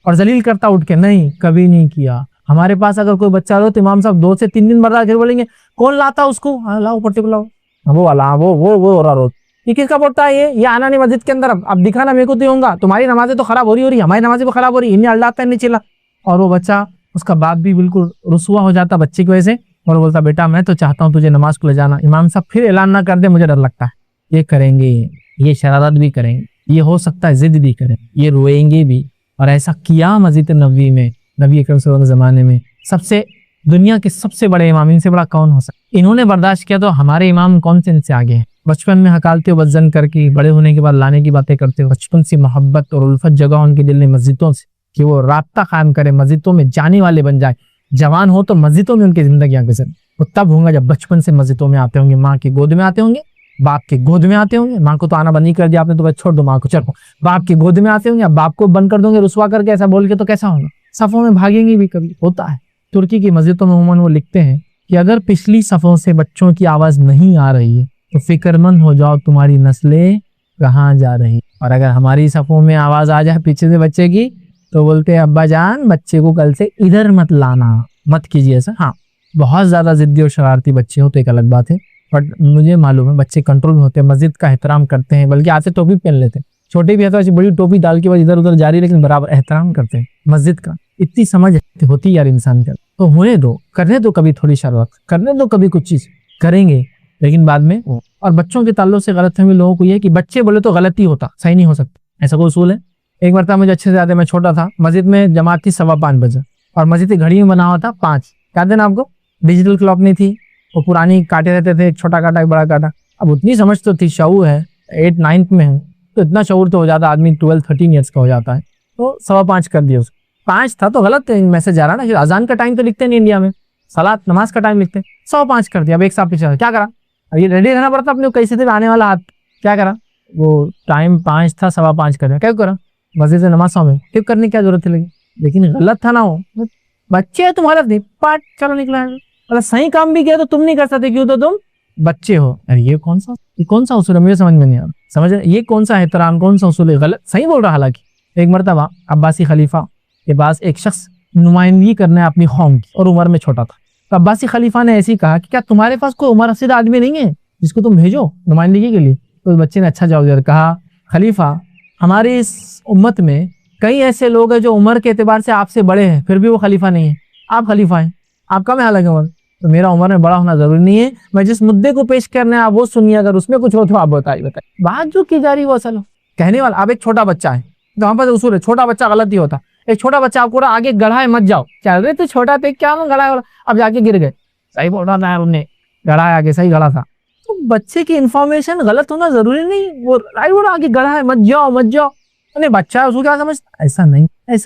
اور ذلیل کرتا اٹھ کے, نہیں کبھی نہیں کیا. ہمارے پاس اگر کوئی بچہ رو تو امام صاحب 2 سے 3 دن برداشت کرے, بولیں گے کون لاتا اس کو, لاؤ پٹی کو لاؤ, وہ والا وہ رہا روز, یہ کس کا پڑھتا ہے, یہ آنا نہیں مسجد کے اندر, اب دکھانا میرے کو تو ہوں گا, تمہاری نمازیں تو خراب ہو رہی ہماری نمازیں بھی خراب ہو رہی, انہیں اللہ آتا ہے نہیں چلا. اور وہ بچہ, اس کا باپ بھی بالکل رسوا ہو جاتا بچے کی وجہ سے, اور بولتا بیٹا میں تو چاہتا ہوں تجھے نماز کو لے جانا, امام صاحب پھر اعلان نہ کر دے, مجھے ڈر لگتا ہے یہ کریں گے, یہ شرارت بھی کریں گے, یہ ہو سکتا ہے ضد بھی کریں, یہ روئیں گے بھی. اور ایسا کیا مسجد نبوی میں نبی اکرم صلی اللہ علیہ وسلم زمانے میں, سب سے دنیا کے سب سے بڑے امام, ان سے بڑا کون ہو سکتا, انہوں نے برداشت کیا, تو ہمارے امام کون سے ان سے آگے ہیں. بچپن میں ہکالتے ہو بدزن کر کے, بڑے ہونے کے بعد لانے کی باتیں کرتے ہو, بچپن سے محبت اور الفت جگہ ان کے دل میں مسجدوں سے, کہ وہ رابطہ قائم کرے, مسجدوں میں جانے والے بن جائے. جوان ہو تو مسجدوں میں ان کی زندگیاں گزر, وہ تب ہوں گا جب بچپن سے مسجدوں میں آتے ہوں گے, ماں کی گود میں آتے ہوں گے, باپ کے گود میں آتے ہوں گے. ماں کو تو آنا بند ہی کر دیا آپ نے, تو بس چھوڑ دو ماں کو, چلو باپ کی گود میں آتے ہوں گے, اب باپ کو بند کر دوں گے رسوا کر کے, ایسا بول کے تو کیسا ہوگا, صفوں میں بھاگیں گے بھی, کبھی ہوتا ہے. ترکی کی مسجدوں میں عموماً وہ لکھتے ہیں کہ اگر پچھلی صفوں سے بچوں کی آواز نہیں آ رہی ہے تو فکر مند ہو جاؤ, تمہاری نسلیں کہاں جا رہی, اور اگر ہماری صفوں میں آواز آ جائے پیچھے سے بچے کی, تو بولتے ہیں ابا جان بچے کو کل سے ادھر مت لانا، مت کیجیے ایسا. ہاں بہت زیادہ ضدی اور شرارتی بچے ہو تو ایک الگ بات ہے، بٹ مجھے معلوم ہے بچے کنٹرول میں ہوتے ہیں، مسجد کا احترام کرتے ہیں، بلکہ آتے ٹوپی پہن لیتے ہیں، چھوٹے بھی ہے تو ایسی بڑی ٹوپی ڈال کے بس ادھر ادھر جاری، لیکن برابر احترام کرتے ہیں مسجد کا. اتنی سمجھ ہوتی یار انسان کا. تو ہونے دو، کرنے دو، کبھی تھوڑی شرارت کرنے دو، کبھی کچھ چیز کریں گے لیکن بعد میں. اور بچوں کے تعلق سے غلط فہمی لوگوں کو یہ ہے کہ بچے بولے تو غلط ہی ہوتا، صحیح نہیں ہو سکتا، ایسا کوئی اصول ہے. ایک مرتبہ مجھے اچھے سے یاد ہے، میں چھوٹا تھا، مسجد میں جماعت تھی 5:15 بجے اور مسجد کی گھڑی میں بنا ہوا تھا 5. یاد ہے نا آپ کو؟ ڈیجیٹل کلاک نہیں تھی، وہ پرانی کاٹے رہتے تھے، ایک چھوٹا کاٹا ایک بڑا کاٹا. اب اتنی سمجھ تو تھی، شعور ہے 8th 9th میں ہے تو اتنا شعور تو ہو جاتا آدمی 12 13 ایئرس کا ہو جاتا ہے. تو 5:15 کر دیا اس کو. 5 تھا تو غلط میسج آ رہا نا، اذان کا ٹائم تو لکھتے نہیں انڈیا میں، صلاۃ نماز کا ٹائم لکھتے. 5:15 کر دیا. اب ایک صاحب پیچھے کیا کرا، اب یہ ریڈی رہنا پڑتا اپنے کیسے تھے آنے والا ہاتھ، کیا کرا وہ ٹائم 5 تھا 5:15 کر دیا. کیا کرا مسجد سے نماز میں ٹپ کرنے کی کیا ضرورت لگی، لیکن غلط تھا نا، وہ بچے تم غلط نہیں پاٹ چلو نکلا. مطلب صحیح کام بھی کیا تو تم نہیں کر سکتے، کیوں تو تم بچے ہو. ارے یہ کون سا اصول ہے، مجھے سمجھ میں نہیں آ رہا. سمجھ یہ کون سا احترام، کون سا اصول ہے، غلط صحیح بول رہا. حالانکہ ایک مرتبہ عباسی خلیفہ کے پاس ایک شخص نمائندگی کرنا ہے اپنی قوم کی اور عمر میں چھوٹا تھا. تو عباسی خلیفہ نے ایسی کہا کہ کیا تمہارے پاس کوئی عمر رسیدہ آدمی نہیں ہے جس کو تم بھیجو نمائندگی کے لیے؟ تو اس بچے نے اچھا جواب دیا، کہا خلیفہ ہماری اس امت میں کئی ایسے لوگ ہیں جو عمر کے اعتبار سے آپ سے بڑے ہیں، پھر بھی وہ خلیفہ نہیں ہے. آپ خلیفہ ہیں، آپ کا میں حالانکہ عمر، تو میرا عمر میں بڑا ہونا ضروری نہیں ہے. میں جس مدعے کو پیش کرنا ہے آپ وہ سنیے، اگر اس میں کچھ ہو تو آپ بتائیے. بات جو کی جا رہی وہ اصل کہنے والا. اب ایک چھوٹا بچہ ہے تو وہاں پر اصول ہے چھوٹا بچہ غلط ہی ہوتا. ایک چھوٹا بچہ آپ کو رہا آگے گڑھا ہے مت جاؤ، چل رہے تو چھوٹا تھے کیا گڑھا ہے، اب جا کے گر گئے. صحیح بول رہا تھا انہیں، گڑھا ہے آگے، صحیح گڑھا تھا. تو بچے کی انفارمیشن غلط ہونا ضروری نہیں، وہ آگے گڑھا ہے مت جاؤ مت جاؤ. بچہ ہے اس کو کیا سمجھتا، ایسا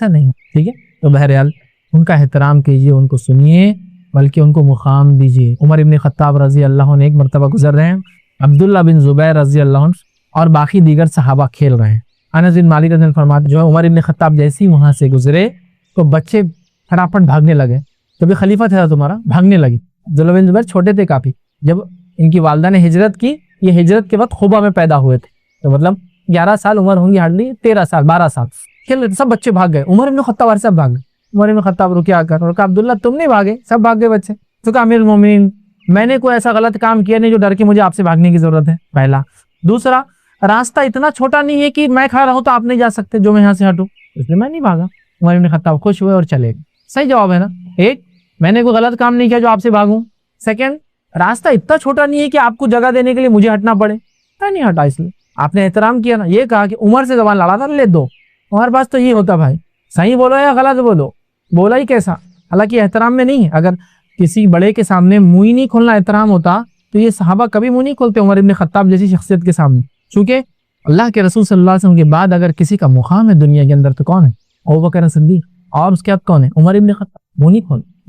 نہیں. ٹھیک ہے، تو بہرحال ان کا احترام کیجیے، ان کو سنیے، بلکہ ان کو مقام دیجیے. عمر ابن خطاب رضی اللہ عنہ ایک مرتبہ گزر رہے ہیں، عبداللہ بن زبیر رضی اللہ عنہ اور باقی دیگر صحابہ کھیل رہے ہیں. انس بن مالک رضی اللہ عنہ فرماتے جو عمر ابن خطاب جیسے ہی وہاں سے گزرے تو بچے پھٹافٹ بھاگنے لگے. جب خلیفہ تھا تمہارا، بھاگنے لگے. عبداللہ بن زبیر چھوٹے تھے کافی، جب ان کی والدہ نے ہجرت کی، یہ ہجرت کے وقت خبا میں پیدا ہوئے تھے، تو مطلب 11 سال عمر ہوں گی، ہارڈلی 13 سال 12 سال کھیل رہے تھے. سب بچے بھاگ گئے. عمر ابن خطاب سب بھاگ گئے. عمر ابن خطاب رکیا کر اور کہا عبداللہ تم نہیں بھاگے، سب بھاگ گئے بچے. تو کہا امیر المومنین میں نے کوئی ایسا غلط کام کیا نہیں جو ڈر کے مجھے آپ سے بھاگنے کی ضرورت ہے، پہلا. دوسرا، راستہ اتنا چھوٹا نہیں ہے کہ میں کھڑا رہوں تو آپ نہیں جا سکتے جو میں یہاں سے ہٹوں، اس لیے میں نہیں بھاگا. عمر ابن خطاب خوش ہوئے اور چلے گئے. صحیح جواب ہے نا. ایک، میں نے کوئی غلط کام نہیں کیا جو آپ سے بھاگوں. سیکنڈ، راستہ اتنا چھوٹا نہیں ہے کہ آپ کو جگہ دینے کے لیے مجھے ہٹنا پڑے، میں نہیں ہٹا، اس لیے آپ نے احترام کیا نا. یہ کہا کہ عمر سے زبان لڑا تھا، لے دو. ہمارے پاس تو یہ ہوتا بھائی، صحیح بولو یا غلط بولو، بولا ہی کیسا. حالانکہ احترام میں نہیں ہے، اگر کسی بڑے کے سامنے منہ ہی نہیں کھولنا احترام ہوتا تو یہ صحابہ کبھی منہ نہیں کھولتے عمر ابن خطاب جیسی شخصیت کے سامنے. چونکہ اللہ کے رسول صلی اللہ علیہ وسلم کے بعد اگر کسی کا مقام ہے دنیا کے اندر تو کون ہے؟ ابوبکر صدیق. اور اس کے بعد کون ہے؟ عمر ابن خطاب. منہ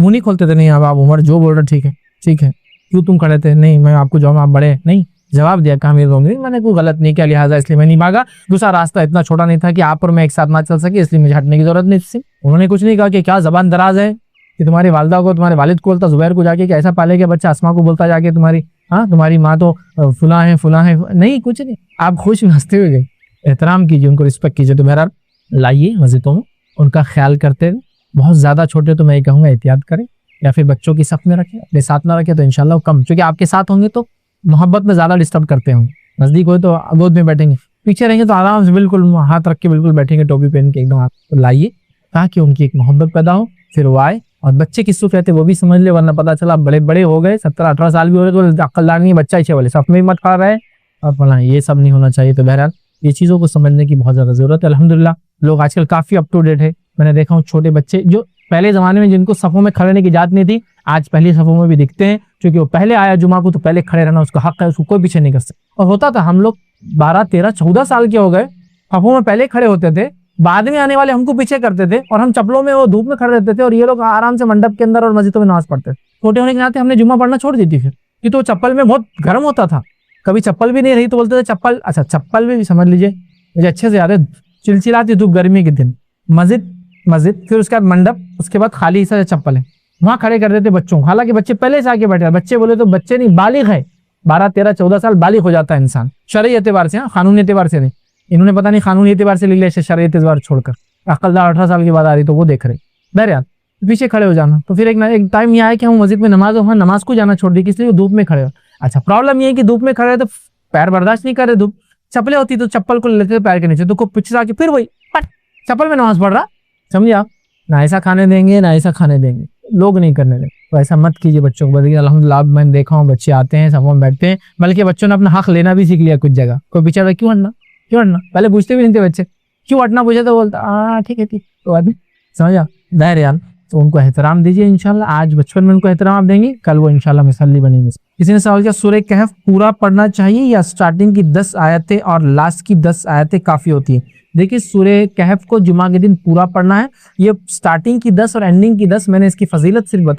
نہیں کھولتے تھے. نہیں اب آپ عمر جو بول رہے ٹھیک ہے، کیوں تم کھڑے تھے؟ نہیں میں آپ کو جو آپ بڑے نہیں. جواب دیا کہ امیر المومنین میں نے کوئی غلط نہیں کیا، لہٰذا اس لیے میں نہیں بھاگا. دوسرا، راستہ اتنا چھوٹا نہیں تھا کہ آپ اور میں ایک ساتھ نہ چل سکے، اس لیے مجھے ہٹنے کی ضرورت نہیں تھی. انہوں نے کچھ نہیں کہا کہ کیا زبان دراز ہے کہ تمہاری والدہ کو تمہارے والد کو بولتا، زبیر کو جا کے کہ ایسا پالے گا بچہ، اسما کو بولتا جا کے تمہاری ماں تو فلاں ہے. نہیں، کچھ نہیں. آپ خوش ہنستے ہوئے گئے. احترام کیجیے، ان کو رسپیکٹ کیجیے. تو میرا لائیے مسجدوں میں ان کا خیال کرتے، بہت زیادہ چھوٹے تو میں یہ کہوں گا احتیاط کریں، یا پھر بچوں کی صف میں رکھیں، اپنے ساتھ نہ رکھیں تو انشاءاللہ کم، چونکہ آپ کے ساتھ ہوں گے تو محبت میں زیادہ ڈسٹرب کرتے ہوں گے. نزدیک ہوئے تو گود میں بیٹھیں گے، پیچھے رہیں گے تو آرام سے بالکل ہاتھ رکھ کے بالکل بیٹھیں گے، ٹوپی پہن کے ایک دم ہاتھ. تو لائیے تاکہ ان کی ایک محبت پیدا ہو، پھر وہ آئے اور بچے کس کو کہتے وہ بھی سمجھ لے، ورنہ پتہ چلا بڑے ہو گئے 17-18 سال بھی ہو گئے تو عقلدار نہیں، بچہ ہی والے صف میں مت کھڑا رہے اور پڑھائیں. یہ سب نہیں ہونا چاہیے. تو بہرحال یہ چیزوں کو سمجھنے کی بہت زیادہ ضرورت ہے. الحمدللہ لوگ آج کل کافی اپ ٹو ڈیٹ ہے. میں نے دیکھا ہوں چھوٹے بچے جو پہلے زمانے میں جن کو صفوں میں کھڑے رہنے کی اجازت نہیں تھی، آج پہلی صفوں میں بھی دکھتے ہیں، کیونکہ وہ پہلے آیا جمعہ کو تو پہلے کھڑے رہنا اس کا حق ہے، اس کو کوئی پیچھے نہیں کر سکتا. اور ہوتا تھا ہم لوگ 12 13 14 سال کے ہو گئے، صفوں میں پہلے کھڑے ہوتے تھے، بعد میں آنے والے ہم کو پیچھے کرتے تھے اور ہم چپلوں میں وہ دھوپ میں کھڑے رہتے تھے اور یہ لوگ آرام سے منڈپ کے اندر اور مسجدوں میں نماز پڑھتے تھے. چھوٹے ہونے کے ناطے ہم نے جمعہ پڑھنا چھوڑ دی تھی پھر، کہ تو چپل میں بہت گرم ہوتا تھا، کبھی چپل بھی نہیں رہی تو بولتے تھے چپل. اچھا چپل بھی سمجھ لیجئے، مجھے اچھے سے یاد ہے، چلچلاتی دھوپ گرمی کے دن، مسجد پھر اس کے بعد منڈپ، اس کے بعد خالی حصہ چپل ہے، وہاں کھڑے کر دیتے بچوں. حالانکہ بچے پہلے سے آگے بیٹھے، بچے بولے تو بچے نہیں، بالغ ہے، 12 13 14 سال بالغ ہو جاتا ہے انسان شرعی اعتبار سے، قانونی اعتبار سے نہیں. انہوں نے پتہ نہیں قانونی اعتبار سے لے لیا، شرعی اعتبار چھوڑ کر. عقلدار 18 سال کے بعد آ رہی تو وہ دیکھ رہے بہرحال پیچھے کھڑے ہو جانا. تو پھر ایک ٹائم یہ آیا کہ ہم مسجد میں نماز کو جانا چھوڑ دی, کس لیے دھوپ میں کھڑے ہو. اچھا پرابلم یہ ہے کہ دھوپ میں کھڑے تو پیر برداشت نہیں کر رہے دھوپ, چپلیں ہوتی تو چپل کو لیتے پیر کے نیچے, تو پیچھے آ کے پھر وہی چپل میں نماز پڑھ رہا, سمجھے آپ, نہ ایسا کھانے دیں گے نہ ایسا کھانے دیں گے, لوگ نہیں کرنے دیں. تو ایسا مت کیجیے بچوں کو. بلکہ الحمدللہ اب میں نے دیکھا ہوں بچے آتے ہیں صفوں میں بیٹھتے ہیں, بلکہ بچوں نے اپنا حق لینا بھی سیکھ لیا کچھ جگہ. کوئی بیچارہ کیوں ہٹنا, پہلے پوچھتے بھی نہیں تھے بچے, کیوں ہٹنا پوچھے تو بولتا ہاں ٹھیک ہے تو آدمی سمجھا بہرحال. تو ان کو احترام دیجیے انشاءاللہ. آج بچپن میں ان کو احترام آپ دیں گے, کل وہ انشاءاللہ مسلی بنیں گے. کسی نے سوال کیا سورہ کہف پورا پڑھنا چاہیے یا سٹارٹنگ کی 10 آیتیں اور لاسٹ کی 10 آیتیں کافی ہوتی ہیں؟ دیکھیے سورہ کہف کو جمعہ کے دن پورا پڑھنا ہے. یہ سٹارٹنگ کی 10 اور اینڈنگ کی 10 میں نے اس کی فضیلت صرف بتائی.